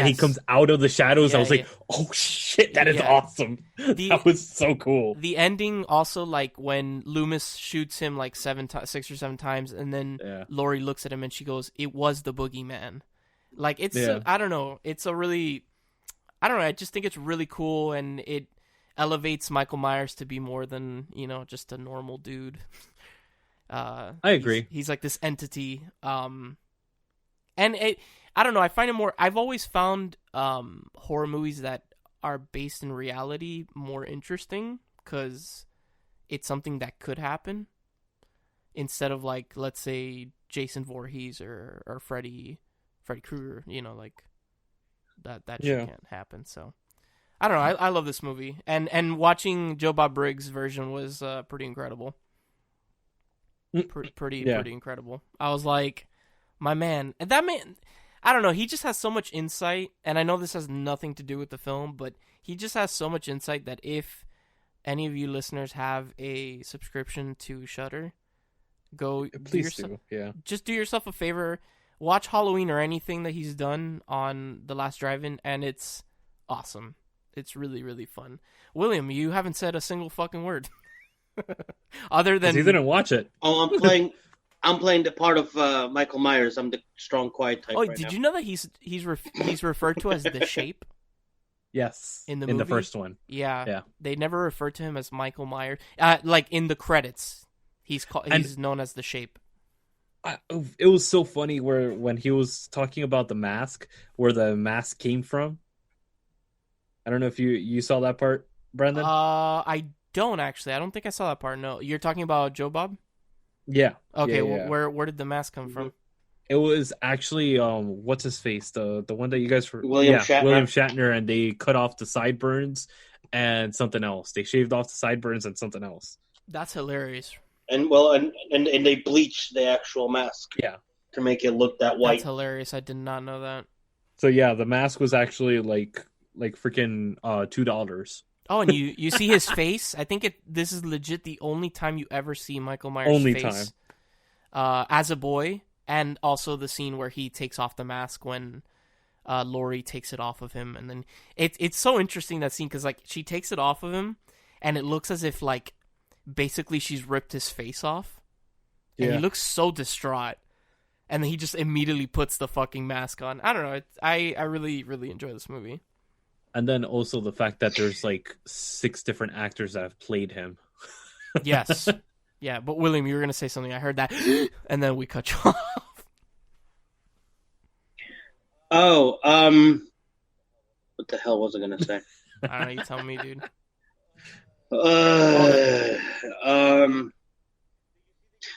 he comes out of the shadows. Yeah, I was like, oh shit, that is awesome. That was so cool. The ending also, like when Loomis shoots him like 6 or 7 times, and then Laurie looks at him and she goes, "It was the boogeyman." Like it's I don't know. It's a really, I don't know. I just think it's really cool, and it elevates Michael Myers to be more than just a normal dude. I agree. He's like this entity. And I don't know. I find it more. I've always found horror movies that are based in reality more interesting because it's something that could happen instead of like, let's say, Jason Voorhees or Freddy Krueger. Like that shit can't happen. So I don't know. I love this movie, and watching Joe Bob Briggs' version was pretty incredible. Pretty incredible. I was like, my man, and that man, I don't know, he just has so much insight, and I know this has nothing to do with the film, but he just has so much insight that if any of you listeners have a subscription to Shudder, please do. Yeah. Just do yourself a favor, watch Halloween or anything that he's done on The Last Drive-In, and it's awesome. It's really, really fun. William, you haven't said a single fucking word. Other than he didn't watch it. Oh, I'm playing the part of Michael Myers. I'm the strong, quiet type. Oh, did you know that he's referred to as the Shape? Yes, in the movie? The first one. Yeah. They never referred to him as Michael Myers. Like in the credits, he's known as the Shape. It was so funny when he was talking about the mask, where the mask came from. I don't know if you saw that part, Branden. I don't actually. I don't think I saw that part. No, you're talking about Joe Bob. Yeah. Okay. Yeah. Where did the mask come from? It was actually what's his face, the one that you guys were William Shatner, and they cut off the sideburns and something else. They shaved off the sideburns and something else. That's hilarious. And they bleached the actual mask. Yeah. To make it look that white. That's hilarious. I did not know that. So yeah, the mask was actually like freaking $2. Oh, and you see his face? I think this is legit the only time you ever see Michael Myers' face. As a boy, and also the scene where he takes off the mask when Laurie takes it off of him. And then it's so interesting, that scene, because like she takes it off of him, and it looks as if like basically she's ripped his face off. And he looks so distraught. And then he just immediately puts the fucking mask on. I don't know. I really, really enjoy this movie. And then also the fact that there's like 6 different actors that have played him. Yes. Yeah, but William, you were going to say something. I heard that, and then we cut you off. Oh, what the hell was I going to say? I don't know. You tell me, dude.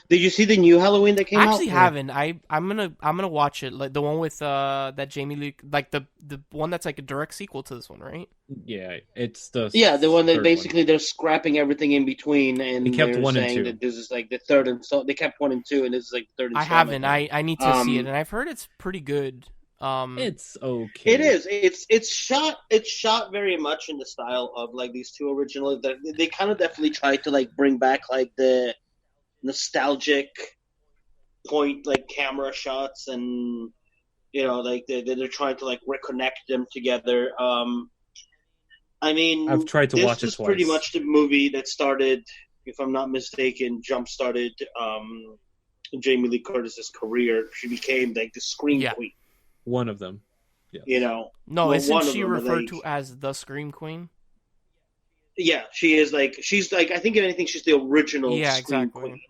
Did you see the new Halloween that came out? I actually haven't. I'm gonna watch it, like the one with that Jamie Lee, like the one that's like a direct sequel to this one, right? Yeah, it's the one that basically they're scrapping everything in between, and they kept 1 and 2. That this is like the third, and so they kept 1 and 2, and this is like the third. I haven't. I need to see it, and I've heard it's pretty good. It's okay. It is. It's shot very much in the style of like these 2 originals. They kind of definitely tried to like bring back like the nostalgic point, like camera shots, and like they're trying to like reconnect them together. I mean, I've tried to watch it twice. This is pretty much the movie that started, if I'm not mistaken, jump started Jamie Lee Curtis's career. She became like the scream queen. One of them. Yeah. You know. No, well, isn't she referred to as the Scream Queen? Yeah, she's like I think if anything she's the original Scream Queen.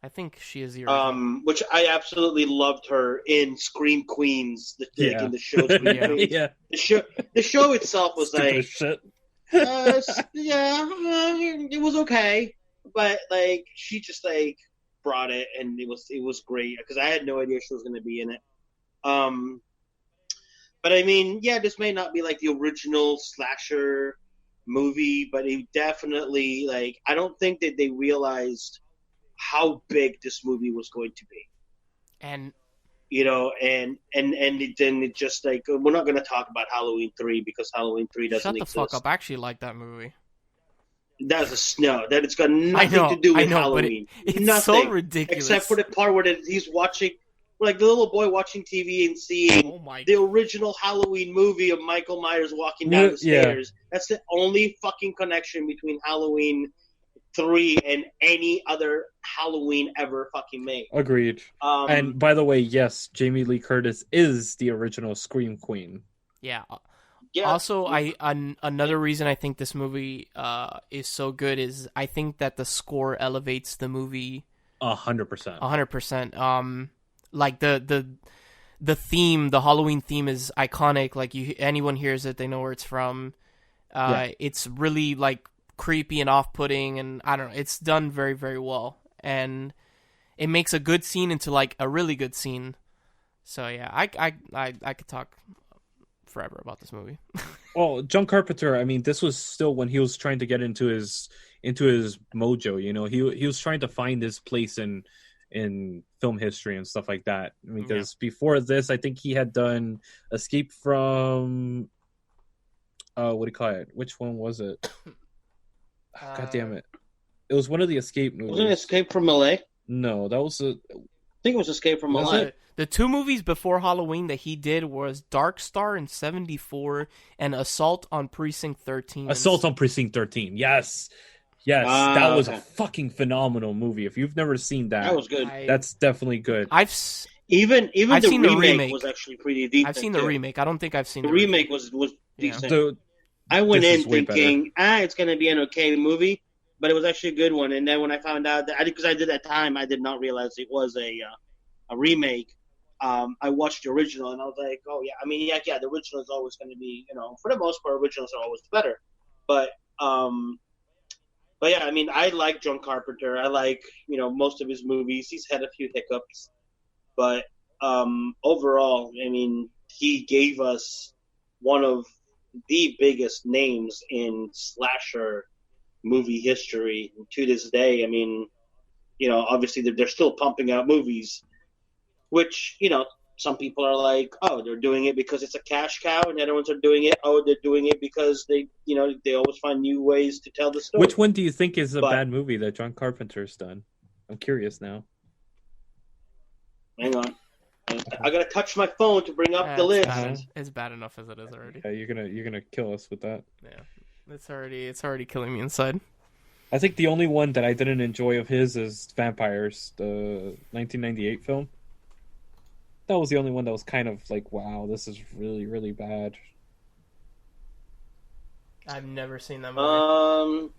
I think she is the original. Which I absolutely loved her in Scream Queens, in the show Scream Queens. Yeah. The show itself was stupid shit. It was okay, but like she just like brought it, and it was great because I had no idea she was going to be in it. But I mean, yeah, this may not be like the original slasher movie, but it definitely like I don't think that they realized how big this movie was going to be, and you know, and it just like we're not going to talk about Halloween 3 because Halloween 3 doesn't exist. Shut the fuck up! I actually like that movie. That's a snow. That it's got nothing to do with Halloween. It's nothing, so ridiculous. Except for the part where he's watching, like the little boy watching TV and seeing the original Halloween movie of Michael Myers walking down the stairs. That's the only fucking connection between Halloween 3 and any other Halloween ever fucking made. Agreed. And by the way, yes, Jamie Lee Curtis is the original Scream Queen. Yeah. Also, another reason I think this movie is so good is I think that the score elevates the movie 100%. 100%. Like the theme, the Halloween theme is iconic. Like anyone hears it, they know where it's from. It's really like creepy and off-putting, and I don't know, it's done very, very well, and it makes a good scene into like a really good scene. So yeah, I could talk forever about this movie. Well, John Carpenter, I mean, this was still when he was trying to get into his mojo, you know. He was trying to find his place in film history and stuff like that. I mean, because before this, I think he had done Escape from what do you call it? Which one was it? God damn it! It was one of the Escape movies. Wasn't it Escape from LA? No, that was I think it was Escape from LA. The two movies before Halloween that he did was Dark Star in '74 and Assault on Precinct 13. Assault on Precinct 13. Yes, that was a fucking phenomenal movie. If you've never seen that, that was good. That's definitely good. Even the remake was actually pretty decent. I've seen the remake. I don't think I've seen the remake. Was decent. I went in thinking, it's going to be an okay movie, but it was actually a good one. And then when I found out that, because I did that time, I did not realize it was a remake. I watched the original, and I was like, oh yeah. I mean, yeah, the original is always going to be, you know, for the most part, originals are always better. But yeah, I mean, I like John Carpenter. I like, you know, most of his movies. He's had a few hiccups, but overall, I mean, he gave us one of the biggest names in slasher movie history to this day. I mean, you know, obviously they're still pumping out movies, which, you know, some people are like, oh, they're doing it because it's a cash cow, and the other ones are doing it, they're doing it because they, you know, they always find new ways to tell the story. Which one do you think is a bad movie that John Carpenter's done? I'm curious now. Hang on. I gotta touch my phone to bring up the list. It's bad enough as it is already. Yeah, you're gonna kill us with that. Yeah, it's already killing me inside. I think the only one that I didn't enjoy of his is Vampires, the 1998 film. That was the only one that was kind of like, wow, this is really, really bad. I've never seen that movie.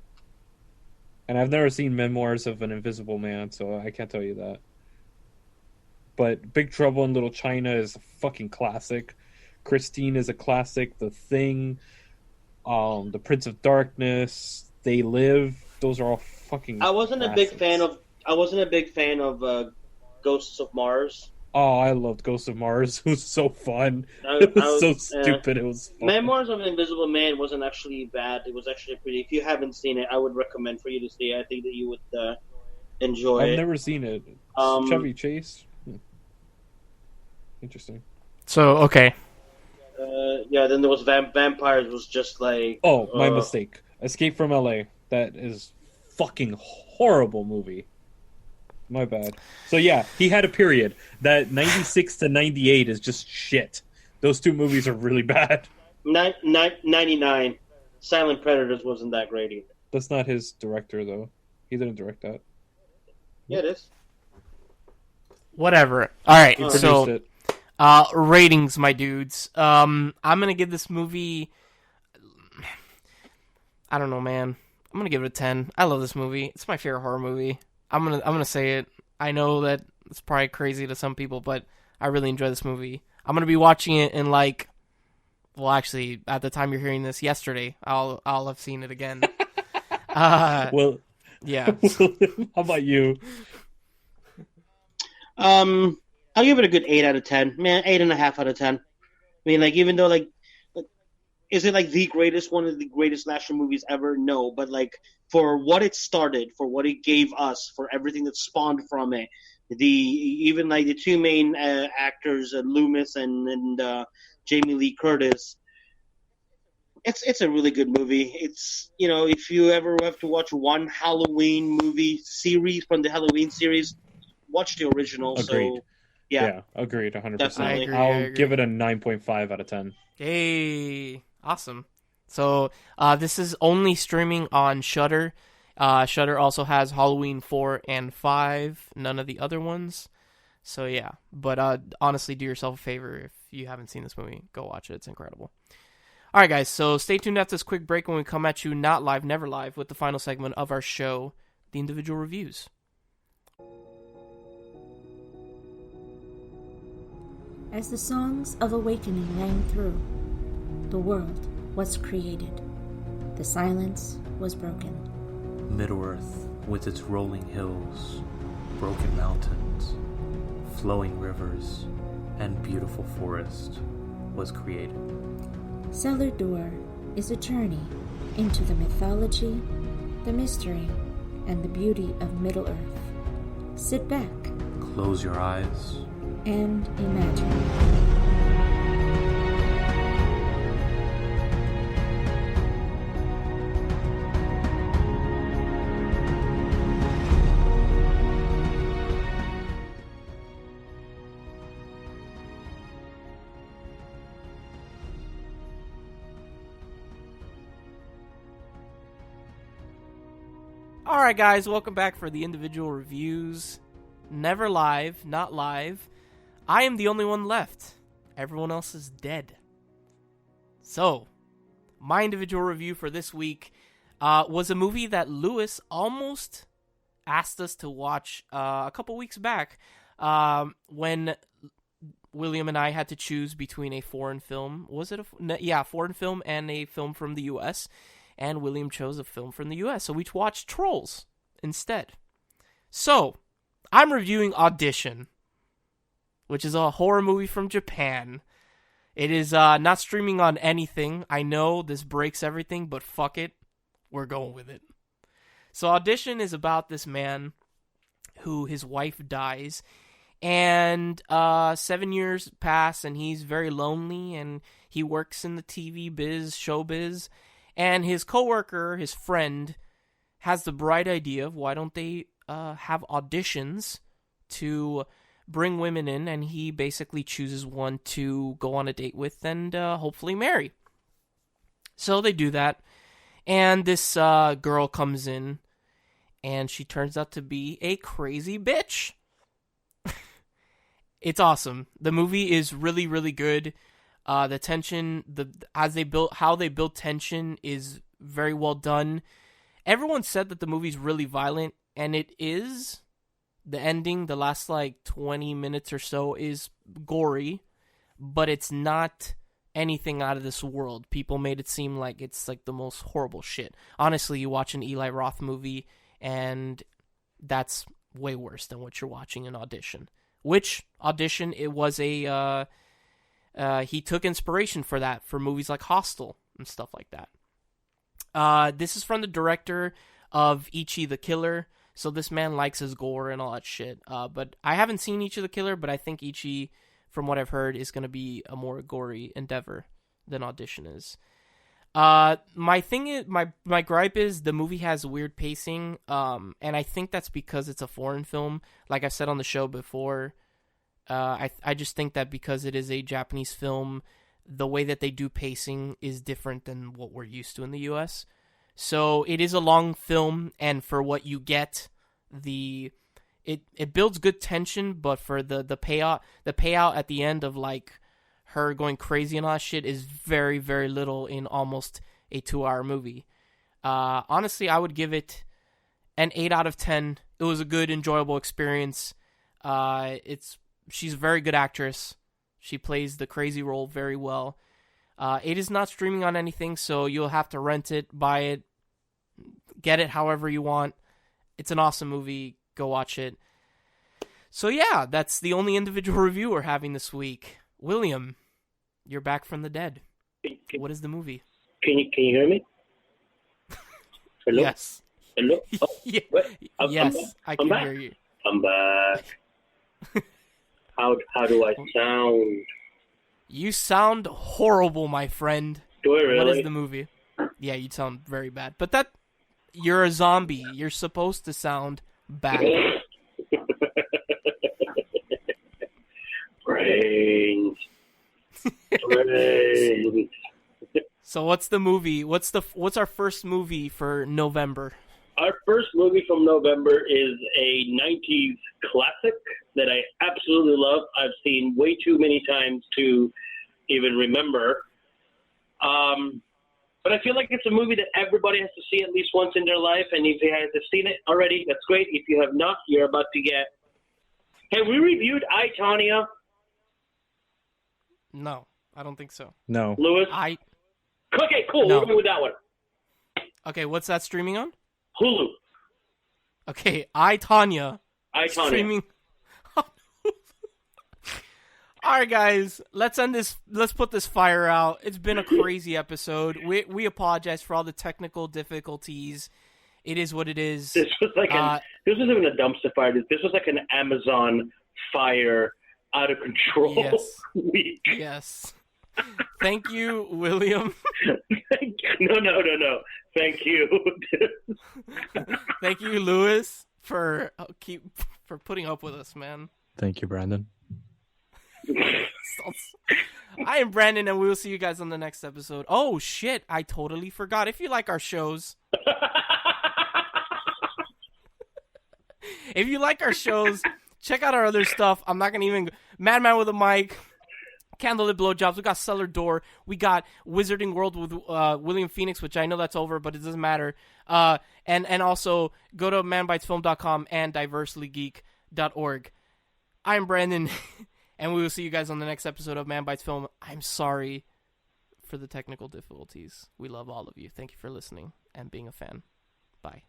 And I've never seen Memoirs of an Invisible Man, so I can't tell you that. But Big Trouble in Little China is a fucking classic. Christine is a classic. The Thing, The Prince of Darkness, They Live. Those are all fucking. I wasn't a big fan of Ghosts of Mars. Oh, I loved Ghosts of Mars. It was so fun. It was so stupid. It was fun. Memoirs of an Invisible Man wasn't actually bad. It was actually pretty. If you haven't seen it, I would recommend for you to see it. I think that you would enjoy it. I've never seen it. Chevy Chase. Interesting. So, okay. Yeah, then there was Vampires was just like... Oh, my mistake. Escape from LA. That is fucking horrible movie. My bad. So yeah, he had a period. That 96 to 98 is just shit. Those two movies are really bad. 99. Silent Predators wasn't that great either. That's not his director, though. He didn't direct that. Yeah, it is. Whatever. All right, Oh. so Produced it. ratings, my dudes. I'm gonna give this movie. I don't know, man. I'm gonna give it a 10. I love this movie. It's my favorite horror movie. I'm gonna say it. I know that it's probably crazy to some people, but I really enjoy this movie. I'm gonna be watching it in like, well, actually, at the time you're hearing this, yesterday, I'll have seen it again. Well, Yeah. how about you? I'll give it a good 8 out of 10. Man, 8.5 out of 10. I mean, like, even though, like, is it like the greatest, one of the greatest slasher movies ever? No, but like for what it started, for what it gave us, for everything that spawned from it, even like the two main actors, Loomis and Jamie Lee Curtis. It's a really good movie. It's, you know, if you ever have to watch one Halloween movie series from the Halloween series, watch the original. Agreed. So yeah, Agreed, 100%. Definitely. I I'll agree. give it a 9.5 out of 10. Hey, awesome. So this is only streaming on Shudder. Shudder also has Halloween 4 and 5, none of the other ones. So yeah, but honestly, do yourself a favor if you haven't seen this movie, go watch it. It's incredible. All right, guys, so stay tuned after this quick break when we come at you not live, never live, with the final segment of our show, the individual reviews. As the songs of awakening rang through, the world was created. The silence was broken. Middle-earth, with its rolling hills, broken mountains, flowing rivers, and beautiful forest, was created. Cellar Door is a journey into the mythology, the mystery, and the beauty of Middle-earth. Sit back Close your eyes. and imagine. Alright, guys, welcome back for the individual reviews. Never live, not live. I am the only one left. Everyone else is dead. So, my individual review for this week was a movie that Lewis almost asked us to watch a couple weeks back when William and I had to choose between a foreign film. Was it foreign film and a film from the U.S., and William chose a film from the U.S., so we watched Trolls instead. So, I'm reviewing Audition, which is a horror movie from Japan. It is not streaming on anything. I know this breaks everything, but fuck it. We're going with it. So, Audition is about this man who his wife dies, and 7 years pass, and he's very lonely, and he works in the TV biz, showbiz. And his coworker, his friend, has the bright idea of why don't they have auditions to bring women in, and he basically chooses one to go on a date with and hopefully marry. So they do that, and this girl comes in, and she turns out to be a crazy bitch. It's awesome. The movie is really, really good. The tension, how they build tension is very well done. Everyone said that the movie's really violent, and it is. The ending, the last like 20 minutes or so, is gory, but it's not anything out of this world. People made it seem like it's like the most horrible shit. Honestly, you watch an Eli Roth movie, and that's way worse than what you're watching in Audition. Which, Audition, it was a... he took inspiration for that, for movies like Hostel and stuff like that. This is from the director of Ichi the Killer, so this man likes his gore and all that shit. But I haven't seen Ichi the Killer, but I think Ichi, from what I've heard, is going to be a more gory endeavor than Audition is. My thing is, my gripe is the movie has weird pacing, and I think that's because it's a foreign film. Like I said on the show before, I just think that because it is a Japanese film, the way that they do pacing is different than what we're used to in the U.S. So it is a long film, and for what you get, it builds good tension, but for the payout at the end of like her going crazy and all that shit is very, very little in almost a 2-hour movie. Honestly, I would give it an 8 out of 10. It was a good, enjoyable experience. She's a very good actress. She plays the crazy role very well. It is not streaming on anything, so you'll have to rent it, buy it, get it however you want. It's an awesome movie. Go watch it. So yeah, that's the only individual review we're having this week. William, you're back from the dead. What is the movie? Can you hear me? Hello? Yes. Hello? Oh, yeah. yes, I can hear you. I'm back. How do I sound? You sound horrible, my friend. Do I really? What is the movie? Yeah, you sound very bad. But you're a zombie. You're supposed to sound bad. Brains. So what's the movie? What's our first movie for November? Our first movie from November is a 90s classic that I absolutely love. I've seen way too many times to even remember. But I feel like it's a movie that everybody has to see at least once in their life. And if you have seen it already, that's great. If you have not, you're about to get... Have we reviewed I, Tonya? No, I don't think so. No. Lewis? Okay, cool. No. We're going with that one. Okay, what's that streaming on? Hulu. Okay, I, Tonya. Streaming. Alright, guys, let's end this. Let's put this fire out. It's been a crazy episode. We apologize for all the technical difficulties. It is what it is. This was like this wasn't even a dumpster fire. This was like an Amazon fire, out of control week. Yes. Thank you, William. No. Thank you. Thank you, Lewis, for putting up with us, man. Thank you, Brandon. I am Brandon, and we will see you guys on the next episode. Oh, shit. I totally forgot. If you like our shows... If you like our shows, check out our other stuff. I'm not going to even... Madman with a Mic, Candlelit Blowjobs. We got Cellar Door. We got Wizarding World with William Phoenix, which I know that's over, but it doesn't matter. And also, go to manbitesfilm.com and diverselygeek.org. I'm Brandon, and we will see you guys on the next episode of Man Bites Film. I'm sorry for the technical difficulties. We love all of you. Thank you for listening and being a fan. Bye.